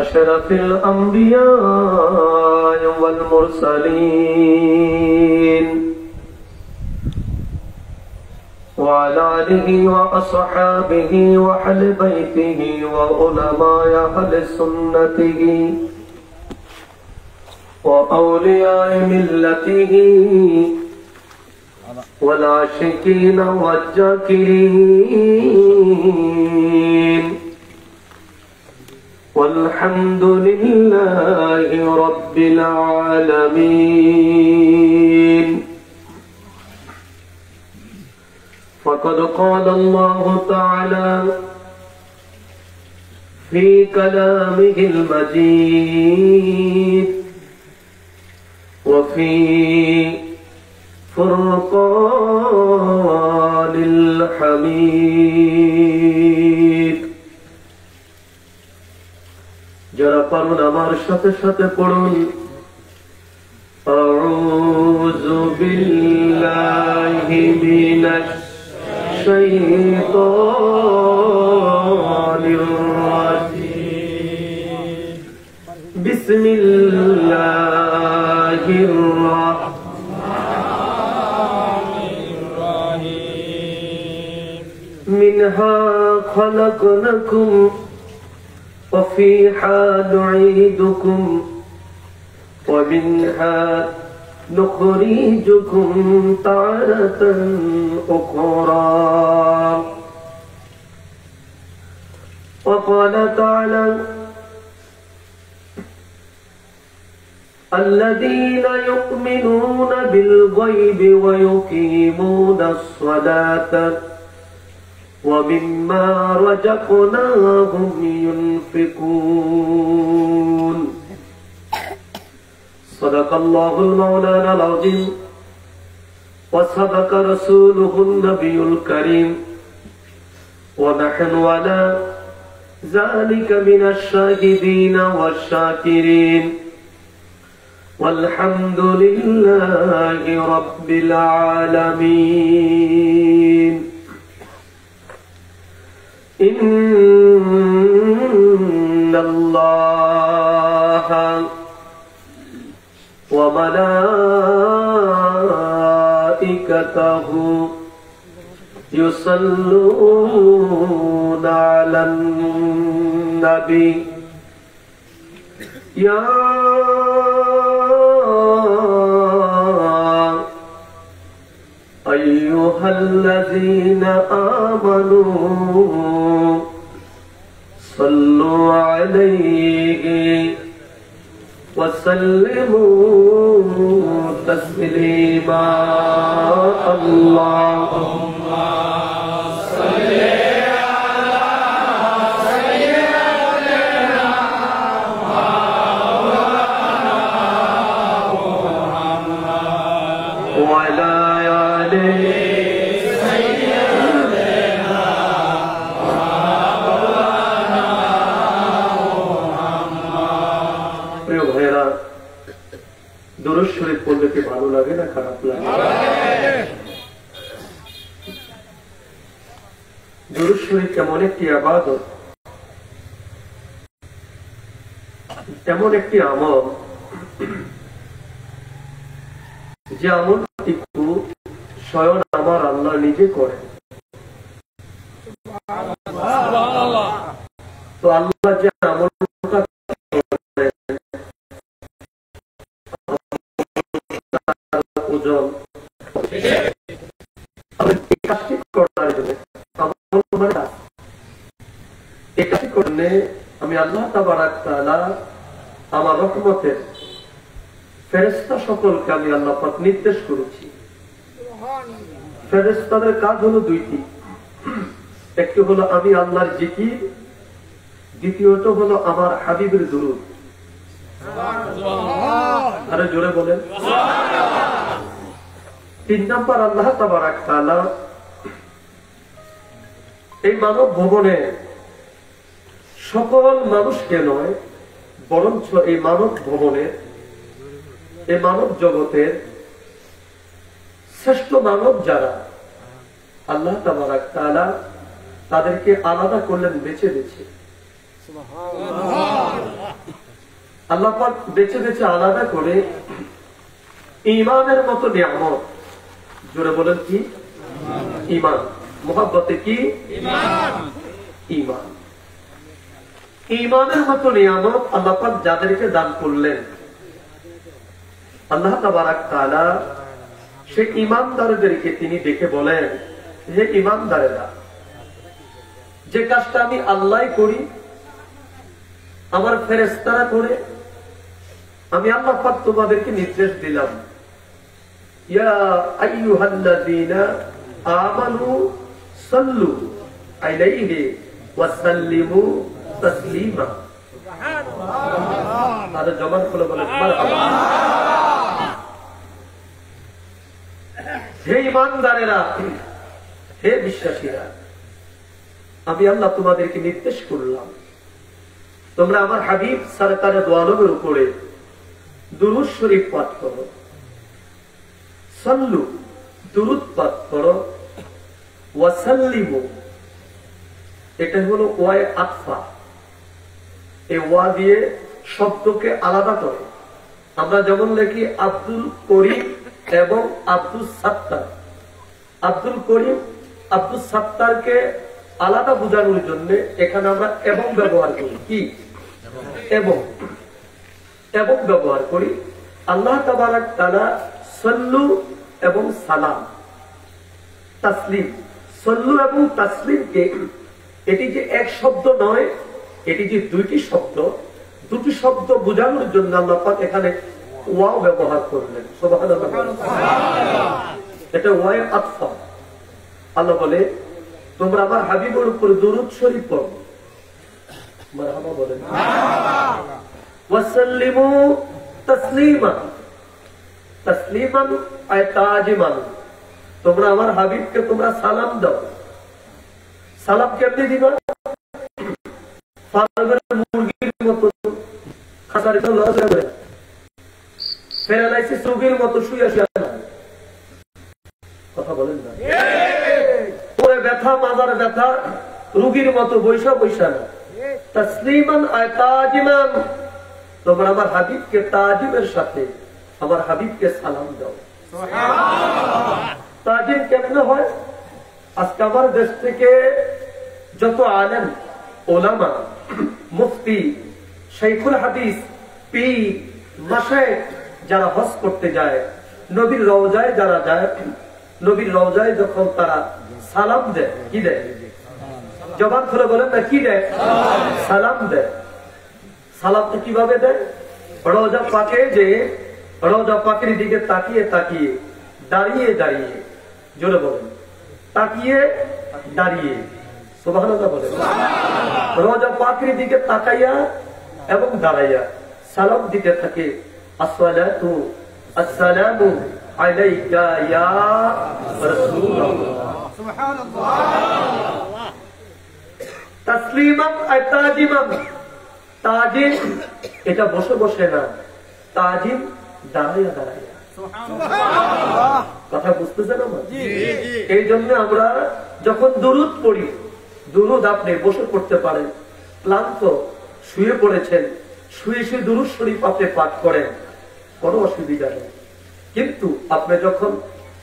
أشرف الأنبياء والمرسلين وعلى آله وأصحابه وأهل بيته وعلماء أهل سنته وأولياء ملته والعاشقين والذاكرين والحمد لله رب العالمين. فقد قال الله تعالى في كلامه المجيد وفي فرقان الحميد। যারা পারুন আমার সাথে সাথে পড়ুন আউযু বিল্লাহি মিনাশ শাইতানির রাজিম। বিসমিল্লাহির রাহমানির রহিম। মিনহা খালাকনাকুম وفيها نعيدكم ومنها نخرجكم تارة أخرى. وقال تعالى الذين يؤمنون بالغيب ويقيمون الصلاة ومما رزقناهم ينفقون. صدق الله المولانا العظيم وصدق رسوله النبي الكريم ونحن على ذلك من الشاهدين والشاكرين والحمد لله رب العالمين. إن الله وملائكته يصلون على النبي يا أيها الذين آمنوا صلوا عليه وسلموا تسليما. اللهم صل على سيدنا محمد وعلى آله দুরূদ শরীফ পড়লে কি ভালো লাগে না খারাপ লাগে? দুরূদ শরীফ এমন একটি ইবাদত, এমন একটি আমল যে আমলটি স্বয়ং আমার আল্লাহ নিজে করে। তো আল্লাহ যে আমলটা আমি আল্লাহ তাবারাক তাআলা আমার রহমতের ফেরেশতা সকলকে আমি আল্লাহ পাক নির্দেশ করেছি। ফেরেশতাদের কাজ হলো দুইটি, একটি হলো আমি আল্লাহর জিকির, দ্বিতীয়ত হলো আমার হাবিবের দুরূদ। আরে জোরে বলেন। 3 নাম্বার, আল্লাহ তাবারাক তাআলা এই মানব ভবনে সকল মানুষকে নয়, বরঞ্চ এই মানব ভবনে, এই মানব জগতের শ্রেষ্ঠ মানব যারা, আল্লাহ তাবারাক তাআলা তাদেরকে আলাদা করলেন বেছে বেছে। আল্লাহ পাক বেছে বেছে আলাদা করে ঈমানের মতো নিয়ামত, জোরে বলেন কি? ঈমান। মুহাব্বতে কি? ঈমান। ঈমানের মতো নিয়ামত আল্লাহ পাক যাদেরকে দান করলেন, আল্লাহ তাবারাক তাআলা সেই ঈমানদারদেরকে তিনি দেখে বলেন, হে ঈমানদারেরা, যে কাজটা আমি আল্লাহ করি, আমার ফেরেশতারা করে, আমি আল্লাহ পাক তোমাদেরকে নির্দেশ দিলাম, ইয়া আইয়ুহাল্লাযীনা আমানু সাল্লু আলাইহি ওয়া সাল্লিমু তাসলিমা। সুবহানাল্লাহ। আর জবান খুলে বলেন মারহাবা। হে ঈমানদারেরা, হে বিশ্বাসীরা, আমি আল্লাহ তোমাদেরকে নির্দেশ করলাম, তোমরা আমার হাবিব সরকারে দো আলমের উপরে দুরূদ শরীফ পাঠ করো, সাল্লু দুরূদ পাঠ করো, ওয়া সাল্লিমু, এটা হলো ওয়ায়ে আতফা, এই ওয়া দিয়ে শব্দকে আলাদা করে। আমরা যেমন লিখি আব্দুল করিম এবং আব্দুল সাত্তার, আব্দুল করিম আব্দুল সাত্তারকে আলাদা বোঝানোর জন্য এখানে আমরা এবং ব্যবহার করি। কি? এবং এবং ব্যবহার করি। আল্লাহ তাবারাক তাআলা সাল্লু এবং সালাম, তাসলিম, সাল্লু এবং তাসলিমকে, এটি যে এক শব্দ নয়, এটি যে দুইটি শব্দ, দুটি শব্দ বোঝানোর জন্য আল্লাহ পাক এখানে ওয়াও ব্যবহার করলেন। সুবহানাল্লাহ। এটা ওয়ায়ে আতফা। আল্লাহ বলে, তোমরা আমার হাবিবের উপর দুরূদ শরীফ পড়ো, মারহাবা বলেন, ওয়া সাল্লিমু তাসলিমা, তাসলিমান আয় তাজিমান, তোমরা আমার হাবিবকে তোমরা সালাম দাও। সালাম কেমনে দিবা? ফার্মের মুরগির মতো খাসার লড়াচড়া, প্যারালাইসিস রোগীর মতো শুয়ে শুয়ে না, কথা বলেন না, পরে ব্যথা, মাজার ব্যথা রোগীর মতো বৈশা বৈশা না। তাসলিমান আয় তাজিমান, তোমরা আমার হাবিবকে তাজিমের সাথে আমার হাবিবকে সালাম দাও। তাজিম কেমনে হয়? আজকে আমার দেশ থেকে যত আলেম, ওলামা, মুফতি, শাইখুল হাদিস, পীর, মাশায়েখ যারা হজ করতে যায়, নবীর রওজায় যারা যায়, নবীর রওজায় যখন তারা সালাম দেয়, কি দেয়? জবান খুলে বলেন না, কি দেয়? সালাম দেয়। সালামটা কিভাবে দেয়? রওজা পাকে যে, রওজা পাকের দিকে তাকিয়ে তাকিয়ে, দাঁড়িয়ে দাঁড়িয়ে, জোরে বলেন, তাকিয়ে দাঁড়িয়ে, সুবহানাল্লাহ বলেন, রওজা পাকের দিকে তাকাইয়া এবং দাঁড়াইয়া সালাম দিতে থাকে। আসসালাতু আসসালামু আলাইকা ইয়া রাসূলুল্লাহ। সুবহানাল্লাহ। তাসলিমান আয় তাজিমান, তাজিম এটা বসে বসে না, তাজিম দাঁড়াইয়া দাঁড়াইয়া। সুবহানাল্লাহ। কথা বুঝতেছেন আমার? এই জন্য আমরা যখন দুরূদ পড়ি, দুরূদ আপনি বসে পড়তে পারেন, ক্লান্ত শুয়ে পড়েছেন, শুয়ে শুয়ে দুরূদ শরীফ আপনি পাঠ করেন, কোনো অসুবিধা নেই। কিন্তু আপনি যখন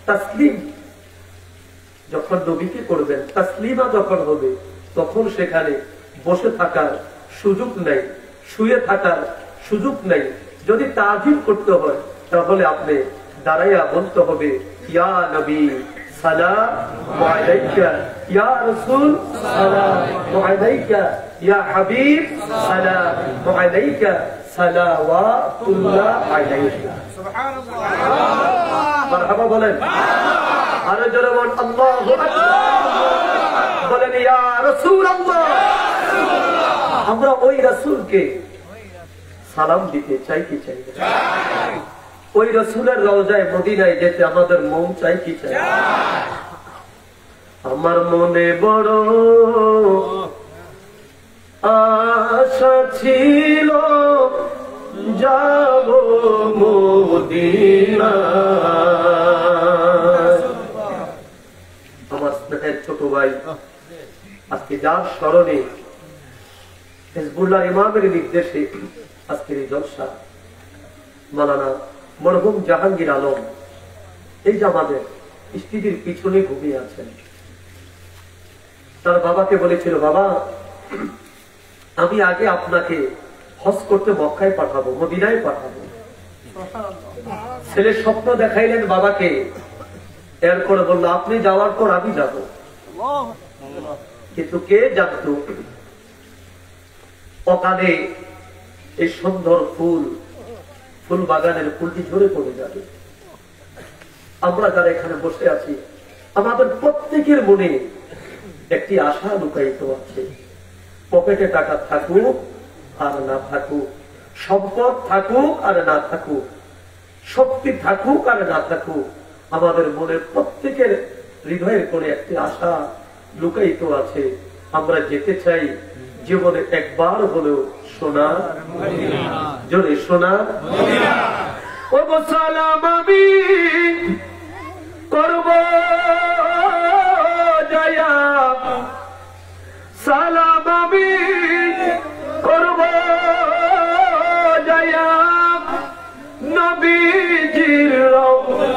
তাসলিম, যখন নবীকে করবেন, তাসলিমা যখন হবে, তখন সেখানে বসে থাকার সুযোগ নেই, শুয়ে থাকার সুযোগ নেই। যদি তাজিম করতে হয় তাহলে আপনি দাঁড়াইয়া বলতে হবে, ইয়া নবী সালামু আলাইকা, ইয়া রাসূল সালামু আলাইকা, ইয়া হাবিব সালামু আলাইকা, সালাওয়াতুল্লাহ আলাইকা। সুবহানাল্লাহ। মারহাবা বলেন, আরো জোরে বলেন, আল্লাহু আকবার বলেন, ইয়া রাসূলুল্লাহ। আমরা ওই রাসূলকে সালাম দিতে চাই কি চাই? ওই রাসূলের রওজায় মদিনায় যেতে আমাদের মন চাই কি চাই? আমার মনে বড় আশা ছিল যাব মদিনা। আমার স্নেহের ছোট ভাই আজকে যার স্মরণে হিজবুল্লাহ ইমামের নির্দেশে আজকের এই জলসা, মাওলানা মরহুম জাহাঙ্গীর আলম এই যে আমাদের স্ত্রীর পিছনে ঘুমিয়ে আছেন। তার বাবাকে বলেছিল, বাবা আমি আগে আপনাকে হজ করতে মক্কায় পাঠাবো, মদিনায় পাঠাবো। ছেলে স্বপ্ন দেখাইলেন বাবাকে, এরপরে বললো আপনি যাওয়ার পর আমি যাব। কিন্তু কে জানতো অকালে এই সুন্দর ফুল বাগানের ফুলটি ঝরে পড়ে যাবে। আমরা যারা এখানে বসে আছি, আমাদের প্রত্যেকের মনে একটি আশা লুকায়িত আছে। পকেটে টাকা থাকুক আর না থাকুক, সম্পদ থাকুক আর না থাকুক, শক্তি থাকুক আর না থাকুক, আমাদের মনের প্রত্যেকের হৃদয়ের কোণে একটি আশা লুকায়িত আছে। আমরা যেতে চাই জীবনে একবার হলেও সোনার জোরে সোনার ও সালাম আমি করব জয়া, সালাম আমি করব জয়া নবীজির রওজায়,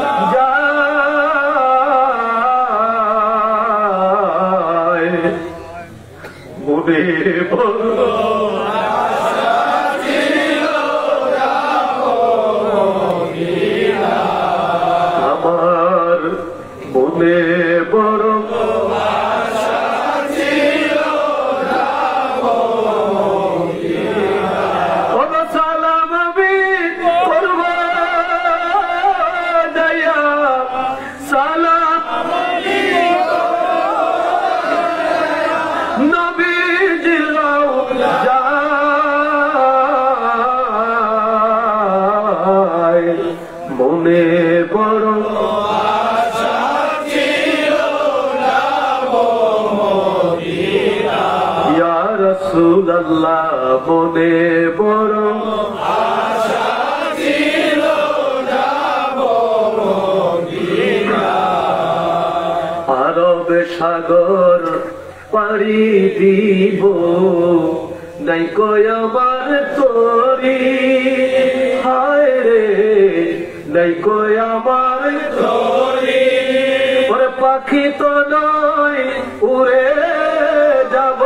মনে বড় আমার, মনে বড় মনে বড় ইয়া রাসূলুল্লাহ, মনে বড় আরব সাগর পাড়ি দিব, নাই কয় আমার তোরি, হায় রে নাই কয় আমার তোরি, ওরে পাখি তো নয় উড়ে যাব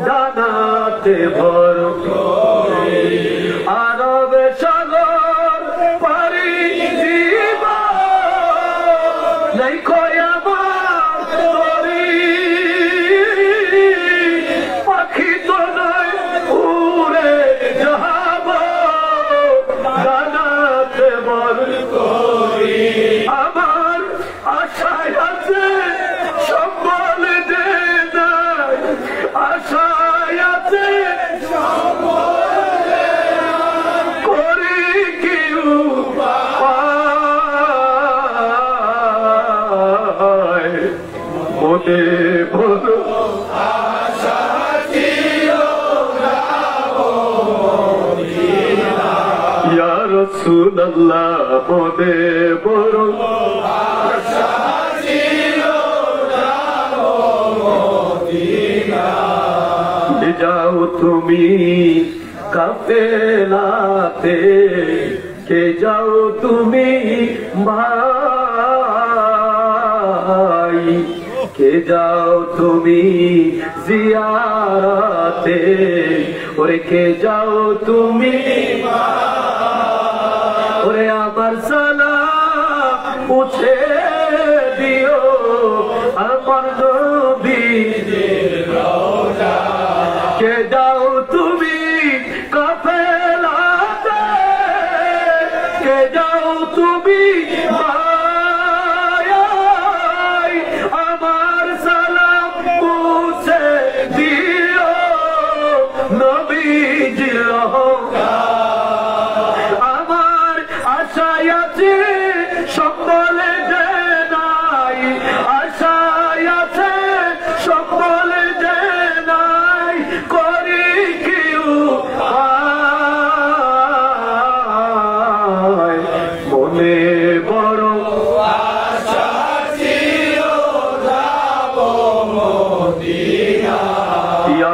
ডানাতে ভর, আরব সাগর পাড়ি দিব, নাই কয় আমার তোরি, পাখি তো নয় উড়ে যাব ডানাতে ভর করি, আমার আশায় আছে সম্বল দে নাই, আশায় আছে করি কি উপায়, মনে বড় আশা ছিল ইয়া রাসূলুল্লাহ, মনে বড় আশা ছিল যাও তুমি কাফেলাতে, কে যাও তুমি ভাই, কে যাও তুমি জিয়ারতে, ওরে কে যাও তুমি, ওরে আমার সালাম পৌঁছে দিও আমার নবীজির রওজা, কে যাও তুমি কাফেলাতে, কে যাও তুমি ভাই, আমার সালাম পৌঁছে দিও নবীজির রওজা, আমার আশায় আছে সম্বলে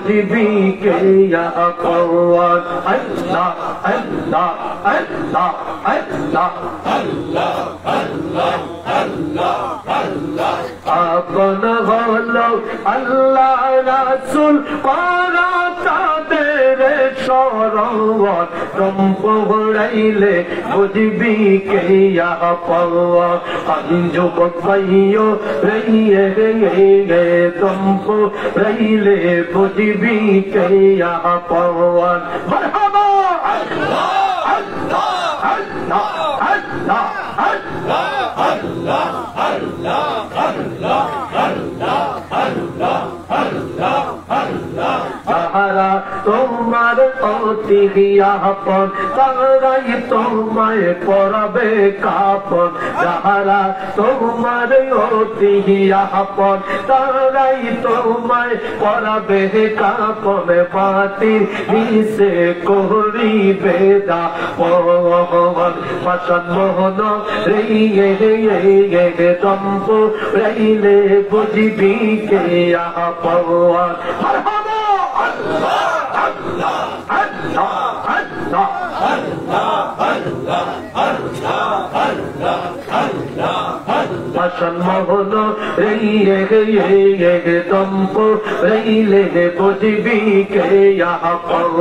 বুঝবি কে আপন আল্লাহ আল্লাহ আল্লাহ আল্লাহ আল্লাহ আল্লাহ আল্লাহ আল্লাহ আপন হলো আল্লাহ রাসূল করা তাদের সরোবর সম্পূর্ণাইলে বুঝবি কে আপন যুব ভাইও রইয়ে গে সম্পূর্ণাইলে বুঝবি কে আপন মারহাবা আল্লাহ আল্লাহ আল্লাহ আল্লাহ আল্লাহ আল্লাহ আল্লাহ আল্লাহ আল্লাহ আল্লাহ আল্লাহ আল্লাহ তাহারা তোমার অতি আপন তারাই তোমায় পরাবে কাপন যাহারা তোমার অতি আপন তারাই তোমায় পরাবে কাপন পাতি নিসে করিবে দা পবন পাশন মোহন রে দম্প রইলে বুঝবি কে আপন মারহাবা আল্লাহ আল্লাহ আল্লাহ আল্লাহ আল্লাহ আল্লাহ আল্লাহ আল্লাহ আল্লাহ পাশন মোহন রে দম্প রইলে বুঝবি কে আপন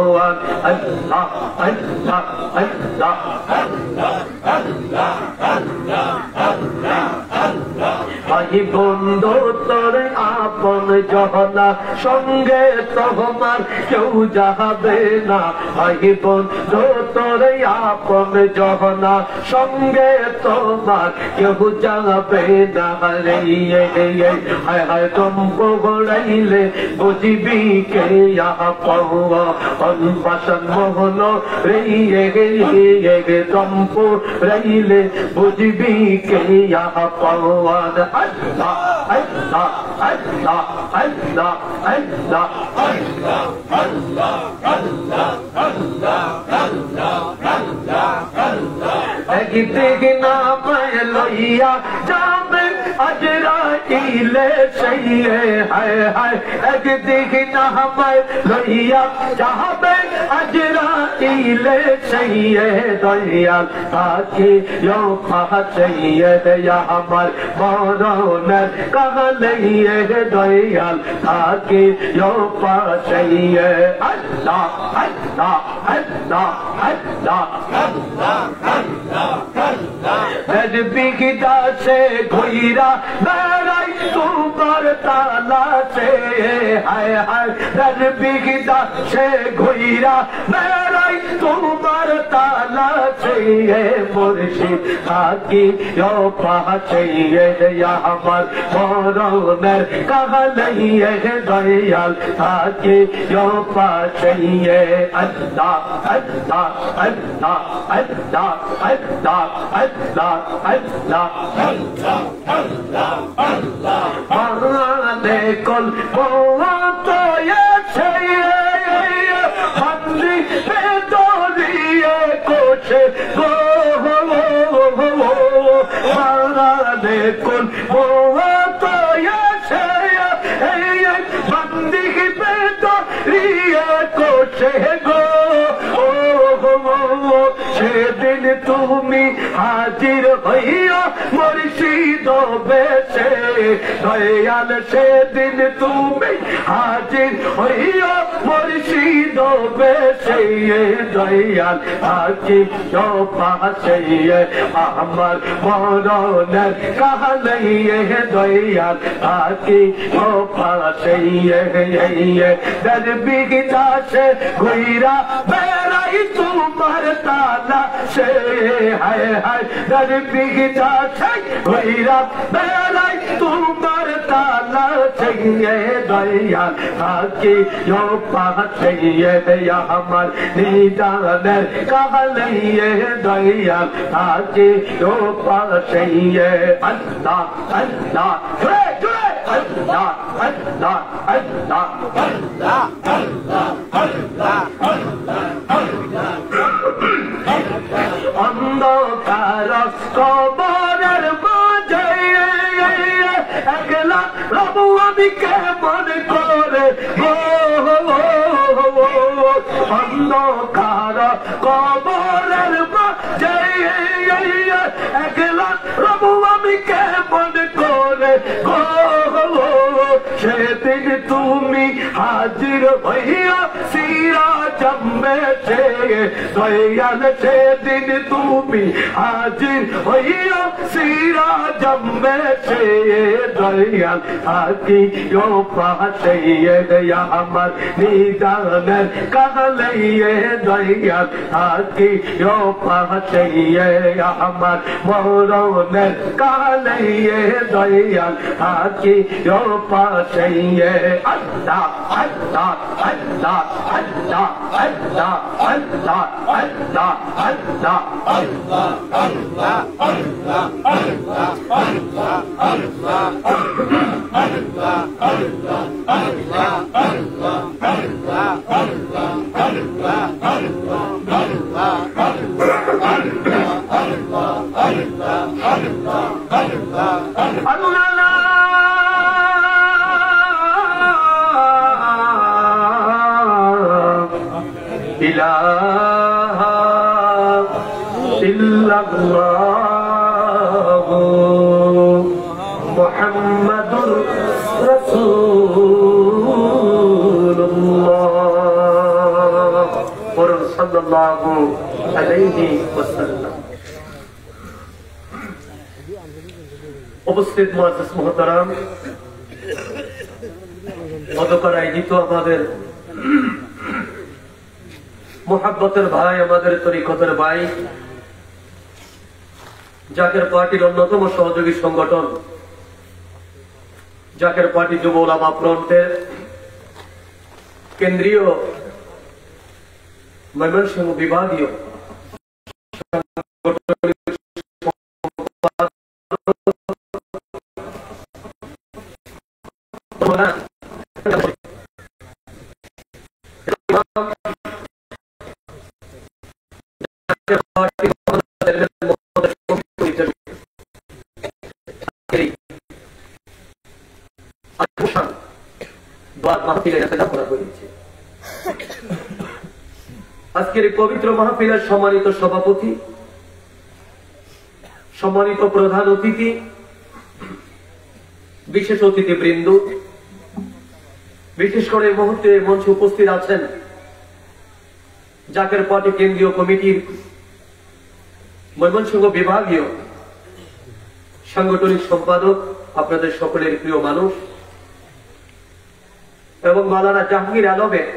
আল্লাহ আল্লাহ আল্লাহ আল্লাহ আল্লাহ আল্লাহ আল্লাহ আল্লাহ ভাই বন্ধু তোর আপন জহনা সঙ্গে তোমার কেউ যাবে না ভাই বন্ধু তোর আপন জহনা সঙ্গে তোমার কেউ যাবে না রে হায় হায় দম্প গড়াইলে বুঝবি কে আপন পাশন মোহন রে দম্প রইলে বুঝবি কে আপন আল্লাহ আল্লাহ আল্লাহ আল্লাহ আল্লাহ আল্লাহ আল্লাহ আল্লাহ আল্লাহ আল্লাহ আল্লাহ আল্লাহ একদিকে নাম লইয়া যাবে আজরাইলে সেই হায় হায় একদিকে নাম লইয়া যাবে আজরাইলে সেই দয়াল তাকে ইয়ো পাহাইয়ে দয়া আমার মরণের কাহালাইয়ে দয়াল তাকে ইয়ো পাহাইয়ে আল্লাহ আল্লাহ আল্লাহ আল্লাহ আল্লাহ আল্লাহ আল্লাহ নজবিগদা সে ঘুইরা বেড়াই তোমার তালা সে হায় হায় নজবিগদা সে ঘুইরা বেড়াই তোমার তালা সে মুর্শিদ তাকে ইয়ো পাহাইয়ে দয়া আমার মরণের কাহালাইয়ে দয়াল তাকে ইয়ো পাহাইয়ে আল্লাহ আল্লাহ আল্লাহ আল্লাহ আল্লাহ আল্লাহ আল্লাহ আল্লাহ আল্লাহ আল্লাহ মারানে কল বোয়া তো এসে বন্দি বেদরিয়ে কোছে গো মারানে কল বোয়া তো এসে বন্দি বেদরিয়ে কোছে গো সেদিন তুমি হাজির হইয়া মুর্শিদ বেশে দয়াল সেদিন তুমি হাজির হইয়া মুর্শিদ বেশে দয়াল আকি পাশে আমার মরণের কাহালাইয়ে দয়াল আকি পাশে দরবিগদা সে ঘুইরা বেড়াই তোমার তালা সে হায় হায় দরবিগদা সে ঘুইরা বেড়াই তোমার তালা সে দয়াল আকি পাশে দয়া আমার নিদানের কাহালাইয়ে দয়াল আকি পাশে আল্লাহ আল্লাহ জুড়ে জুড়ে আল্লাহ আল্লাহ আল্লাহ আল্লাহ আল্লাহ আল্লাহ আল্লাহ অন্ধকার কবরের মাঝে একলা রবু আমি কেমন করে অন্ধকার কবরের মাঝে একলা রব আমি কেমন করে গো, সেদিন তুমি হাজির হইয়া সিরাজম মেতে দয়াল, সেদিন তুমি হাজির হইয়া সিরাজম মেতে দয়াল, থাকিও পাশে আমার নিদানের কালাইয়ে দয়াল, থাকিও পাশে আমার মরণের কালাইয়ে দয়াল, থাকিও পাশে আল্লাহ আল্লাহ আল্লাহ আল্লাহ আল্লাহ আল্লাহ আল্লাহ আল্লাহ আল্লাহ আল্লাহ আল্লাহ আল্লাহ আল্লাহ ইলাহা ইল্লাল্লাহু মুহাম্মাদুর রাসূলুল্লাহ সাল্লাল্লাহু আলাইহি ওয়াসাল্লাম। উপস্থিত মুআজ্জিজ মুহতারাম, অন্ধকার আয়োজিত আমাদের মোহাব্বতের ভাই, আমাদের তরিকতের ভাই, জাকের পার্টির অন্যতম সহযোগী সংগঠন জাকের পার্টি যুব ওলামা ফ্রন্টের কেন্দ্রীয় ময়মনসিংহ বিভাগীয় আজকের এই পবিত্র মাহফিলের সম্মানিত সভাপতি, সম্মানিত প্রধান অতিথি, বিশেষ অতিথিবৃন্দ, বিশেষ করে এই মুহূর্তে মঞ্চে উপস্থিত আছেন জাকের পার্টি কেন্দ্রীয় কমিটির ময়মনসিংহ বিভাগীয় সাংগঠনিক সম্পাদক, আপনাদের সকলের প্রিয় মানুষ, এবং মাওলানা জাহাঙ্গীর আলমের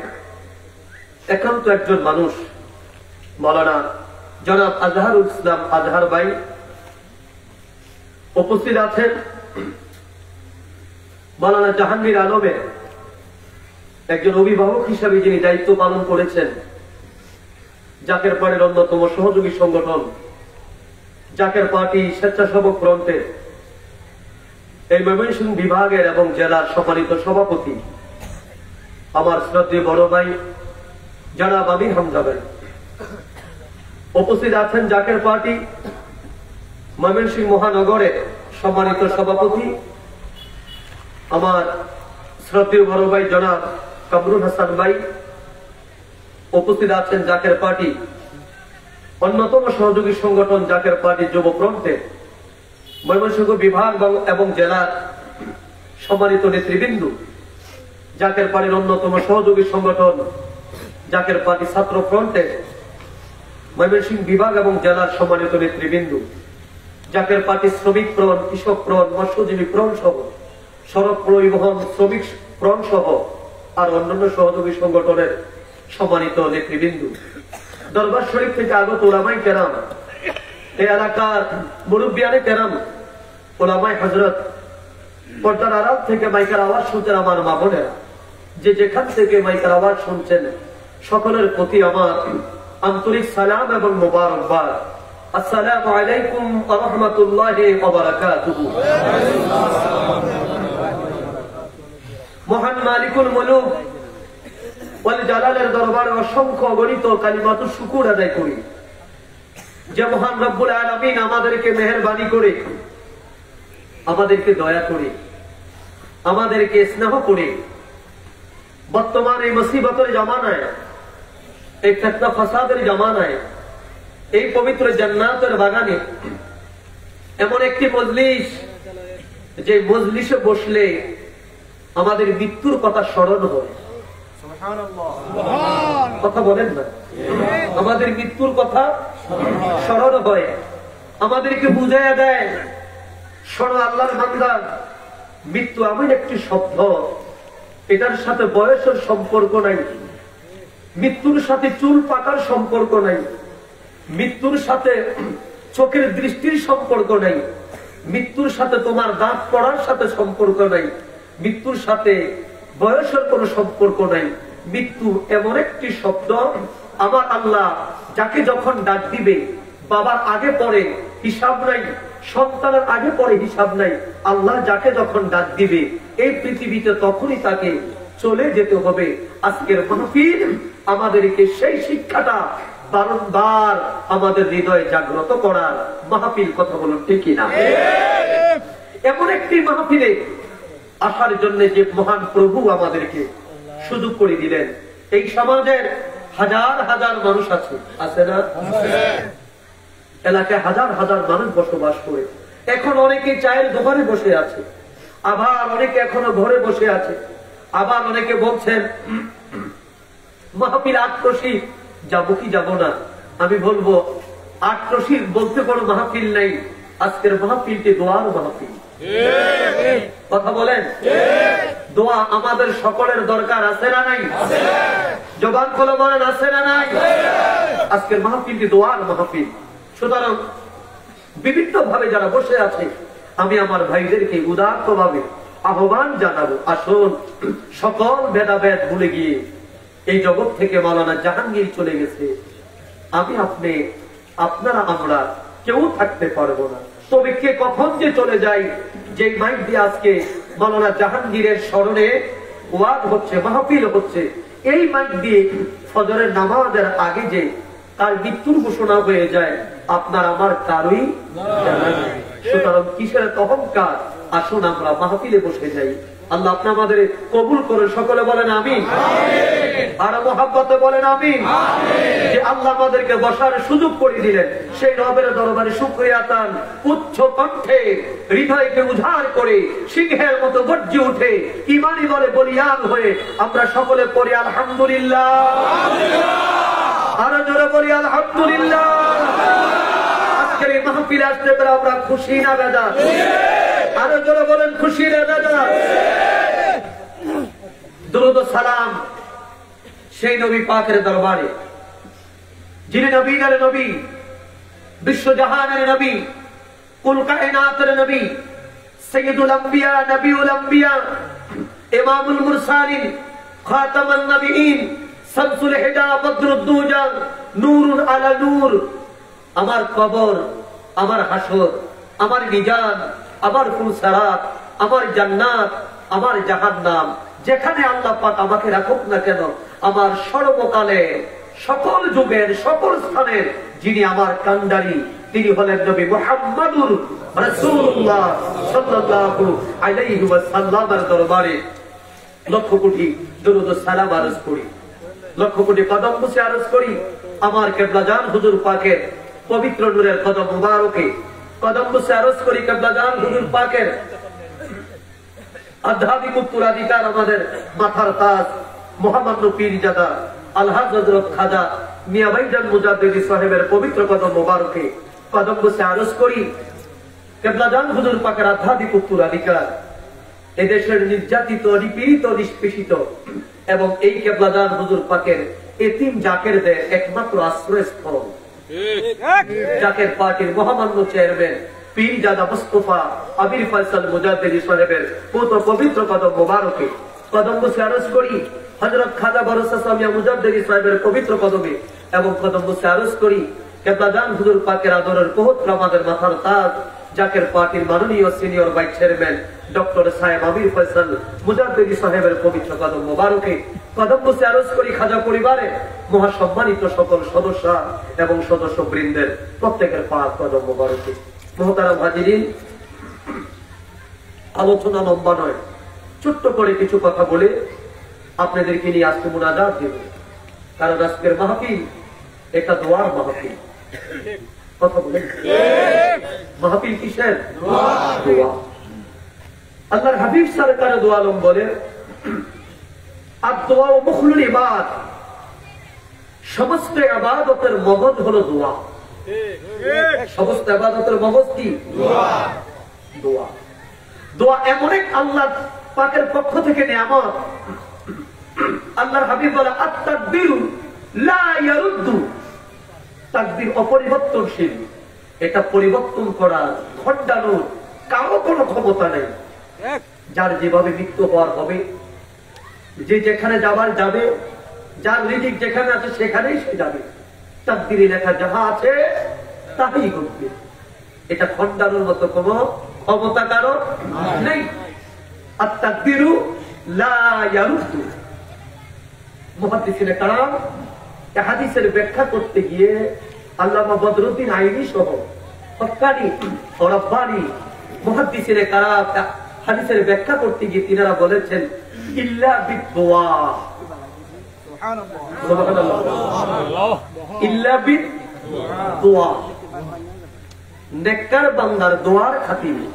একান্ত একজন মানুষ মাওলানা জনাব আজহারুল ইসলাম আজহার ভাই উপস্থিত আছেন। মাওলানা জাহাঙ্গীর আলমের একজন অভিভাবক হিসাবে যিনি দায়িত্ব পালন করেছেন জাকের পার্টির অন্যতম সহযোগী সংগঠন জাকের পার্টি স্বেচ্ছাসেবক ফ্রন্টের এই ময়মনসিংহ বিভাগের এবং জেলার সম্মানিত সভাপতি আমার শ্রদ্ধেয় বড় ভাই জনাব আমির হামজা ভাই উপস্থিত আছেন জাকের পার্টি ময়মনসিংহ মহানগরের সম্মানিত সভাপতি আমার শ্রদ্ধেয় বড় ভাই জনাব কামরুল হাসান ভাই উপস্থিত আছেন জাকের পার্টি অন্যতম সহযোগী সংগঠন জাকের পার্টি যুব ফ্রন্টের ময়মনসিংহ বিভাগ এবং জেলার সম্মানিত নেতৃবৃন্দ, জাকের পার্টির অন্যতম সহযোগী সংগঠন জাকের পার্টি ছাত্র ফ্রন্টের ময়মনসিংহ বিভাগ এবং জেলার সম্মানিত নেতৃবৃন্দ, জাকের পার্টি শ্রমিক ফ্রন্ট, কৃষক ফ্রন্ট, মৎস্যজীবী ফ্রন্ট সহ সড়ক পরিবহন শ্রমিক ফ্রন্ট সহ আর অন্যান্য সহযোগী সংগঠনের সম্মানিত নেতৃবৃন্দ, দরবার শরীফ থেকে আগত ওলামাই কেরাম, এই এলাকার মুরব্বিয়ানে কেরাম, ওলামাই হযরত, পর্দার আড়াল থেকে মাইকের আওয়াজ শুনছেন আমার মা বোনেরা, যে যেখান থেকে মাইকের আওয়াজ শুনছেন সকলের প্রতি আমার আন্তরিক সালাম এবং মোবারকবাদ। আসসালামু আলাইকুম ওয়া রাহমাতুল্লাহি ওয়া বারাকাতুহু। মহান মালিকুল মুলুক ওয়াল জালালের দরবারে অসংখ্য গণিত কালিমাতুশ শুকর আদায় করি যে মহান রব্বুল আলামিন আমাদেরকে মেহেরবানি করে, আমাদেরকে দয়া করে, আমাদেরকে স্নেহ করে বর্তমান এই মুসিবতের জামানায়, এই ফিতনা ফাসাদের জামানায়, এই পবিত্র জান্নাতের বাগানে এমন একটি মজলিস, যে মজলিসে বসলে আমাদের মৃত্যুর কথা স্মরণ হয়। কথা বলেন না? আমাদের মৃত্যুর কথা স্মরণ হয়, আমাদেরকে বুঝাইয়া দেয়, শোনো আল্লাহর বান্দা, মৃত্যু এমন একটি শব্দ, এটার সাথে বয়সের সম্পর্ক নাই, মৃত্যুর সাথে চুল পাকার সম্পর্ক নাই, মৃত্যুর সাথে চোখের দৃষ্টির সম্পর্ক নাই, মৃত্যুর সাথে তোমার দাঁত পড়ার সাথে সম্পর্ক নাই, মৃত্যুর সাথে বয়সের কোনো সম্পর্ক নাই। মৃত্যু এমন একটি শব্দ, আমার আল্লাহ যাকে যখন ডাক দিবে, বাবার আগে পরে হিসাব নাই, সন্তানের আগে পরে হিসাব নাই, আল্লাহ যাকে যখন ডাক দিবে এই পৃথিবীতে তখনই তাকে চলে যেতে হবে। আজকের মাহফিল আমাদেরকে সেই শিক্ষাটা বারংবার আমাদের হৃদয়ে জাগ্রত করার মাহফিল। কথা বলুন ঠিক না? এমন একটি মাহফিলে আসার জন্য যে মহান প্রভু আমাদেরকে সুযোগ করে দিলেন। এই সমাজের হাজার হাজার মানুষ আছে না? এলাকায় হাজার হাজার মানুষ বসবাস করে। এখন অনেকে চায়ের দোকানে বসে আছে, আবার অনেকে এখনো ঘরে বসে আছে, আবার অনেকে বলছেন মাহফিল আটরশি, যাবো কি যাব না? আমি বলবো আটরশি বলতে কোনো মাহফিল নেই, আজকের মাহফিলটি দোয়ার মাহফিল। কথা বলেন? দোয়া আমাদের সকলের দরকার আছে না নাই? জবান খুলে বলেন আছে না নাই? আজকের মাহফিলটি দোয়ার মাহফিল। সুতরাং বিভিন্ন ভাবে যারা বসে আছে, আমি আমার ভাইদেরকে উদাত্ত ভাবে আহ্বান জানাবো, আসুন সকল ভেদাভেদ ভুলে গিয়ে, এই জগৎ থেকে মাওলানা জাহাঙ্গীর চলে গেছে, আমি আপনি আপনারা আমরা কেউ থাকতে পারবো না। তবে কে কখন যে চলে যায়, যে মাইক দিয়ে আজকে মাওলানা জাহাঙ্গীরের স্মরণে ওয়াজ হচ্ছে, মাহফিল হচ্ছে, এই মাইক দিয়ে ফজরের নামাজের আগে যে তার মৃত্যুর ঘোষণা হয়ে যায়, আপনার আমার কারোই জানা নেই। সুতরাং কিসের অহংকার? আসুন আমরা মাহফিলে বসে যাই। আল্লাহ আপনি আমাদের কবুল করে, সকলে বলেন আমিন। আর মোহাব্বতে বলেন আমিন। যে আল্লাহ আমাদেরকে বসার সুযোগ করে দিলেন, সেই রবের দরবারে শুকরিয়া আদান, উচ্চ কণ্ঠে হৃদয়কে উজাড় করে সিংহের মতো গর্জে উঠে ঈমানি বলে বলিয়ান হয়ে আমরা সকলে পড়ি আলহামদুলিল্লাহ। আরো জোরে বলি আলহামদুলিল্লাহ। আজকের এই মাহফিলে আসতে পেরে আমরা খুশি না বেজার? আরো জোরে বলেন খুশি না বেজার? দুরূদ ও সালাম সেই নবী পাকের দরবারে, যিনি নবীদের নবী, বিশ্বজাহানের নবী, কুল কায়নাতের নবী, সাইয়্যিদুল আম্বিয়া, নবিউল আম্বিয়া, ইমামুল মুরসালিন, খাতামুন নবিয়্যিন, শামসুল হুদা, বদরুদ্দুজা, নূরুন আলা নূর। আমার কবর, আমার হাসর, আমার মিজান, আমার ফুলসারাত, আমার জান্নাত, আমার জাহান্নাম, যেখানে আল্লাহ পাক আমাকে রাখুক না কেন, আমার সর্বকালে সকল যুগের সকল স্থানের যিনি আমার কান্ডারি, তিনি হলেন নবী মুহাম্মদুর রাসূলুল্লাহ সাল্লাল্লাহু আলাইহি ওয়াসাল্লামের দরবারে লক্ষ কোটি দরুদ ও সালাম আরজ করি, লক্ষ কোটি কদম বুসে আরজ করি আমার কিবলাজান হুজুর পাকের পবিত্র নূরের কদম মুবারকে, কদম বুসে আরজ করি কিবলাজান হুজুর পাকের আধ্যাত্মিক উত্তরাধিকার, আমাদের মাথার তাজ মহামান্য পীরজাদা আলহাজ হযরত খাজা মিয়া ভাইজান মুজাদ্দিদি সাহেবের পবিত্র কদম মুবারকে কদম বুসে আরজ করি কিবলাজান হুজুর পাকের আধ্যাত্মিক উত্তরাধিকার, এদেশের নির্যাতিত, নিপীড়িত, নিষ্পেষিত এবং এই কিবলাজান হুজুর পাকের এতিম জাকেরদের একমাত্র আশ্রয়স্থল, জাকের পার্টির মহামান্য চেয়ারম্যান পীরজাদা মুস্তাফা আমির ফয়সাল মুজাদ্দিদি সাহেবের পবিত্র কদম মুবারকে কদম বুসে আরজ করি হযরত খাজা ভরসা সামিয়া মুজাদ্দিদি সাহেবের পবিত্র কদমে এবং কদম বুসে আরজ করি কিবলাজান হুজুর পাকের আদরের পবিত্র আমাদের মাথার তাজ জাকের পার্টির মাননীয় সিনিয়র ভাইস চেয়ারম্যান ডক্টর সাহেব আমির ফয়সাল মুজাদ্দিদি সাহেবের পবিত্র কদম মুবারকে কদম বুসে আরজ করি খাজা পরিবারের মহাসম্মানিত সকল সদস্য এবং সদস্য বৃন্দের প্রত্যেকের পাক কদম মুবারকে। মুহতারাম হাজিরিন, আলোচনা লম্বা নয়, ছোট্ট করে কিছু কথা বলে আপনাদেরকে নিয়ে আজকে মুনাজাত দেব, কারণ আজকের মাহফিল একটা দোয়ার মাহফিল। কথা বলেন, মাহফিল কিসের? দোয়া। আল্লাহর হাবিব সরকার দো আলম বলেন, আর দোয়া ও মুখলুল ইবাদ, সমস্ত ইবাদতের মগজ হলো দোয়া। সমস্ত ইবাদতের মগজ কি? দোয়া। দোয়া এমন এক আল্লাহ পাকের পক্ষ থেকে নিয়ামত। আল্লাহর হাবিব বলে, আত-তাকবীরু লা ইয়ারুদ্দু, তাকবীর অপরিবর্তনশীল, এটা পরিবর্তন করা, ঘটানোর কারো কোনো ক্ষমতা নেই। যার যেভাবে মৃত্যু হওয়ার হবে, যে যেখানে যাবার যাবে, যার রিজিক যেখানে আছে সেখানেই সে যাবে। তাকদীরে লেখা যাহা আছে তাই ঘটবে। এটা খণ্ডানোর মতো কোন ক্ষমতা কারো নেই। আত-তাকবীরু লা ইয়ারুদ্দু। মুহাদ্দিসিনে কারাম এই হাদিসের ব্যাখ্যা করতে গিয়ে আল্লামা বদরুদ্দিন আইনি সহ হক্কানি ও রাব্বানি মুহাদ্দিসিনে কারাম হাদিসের ব্যাখ্যা করতে গিয়ে তিনারা বলেছেন, ইল্লা বিদ-দুআ, সুবহানাল্লাহ, ইল্লা বিদ-দুআ, নেককার বান্দার দোয়ার খাতিরে,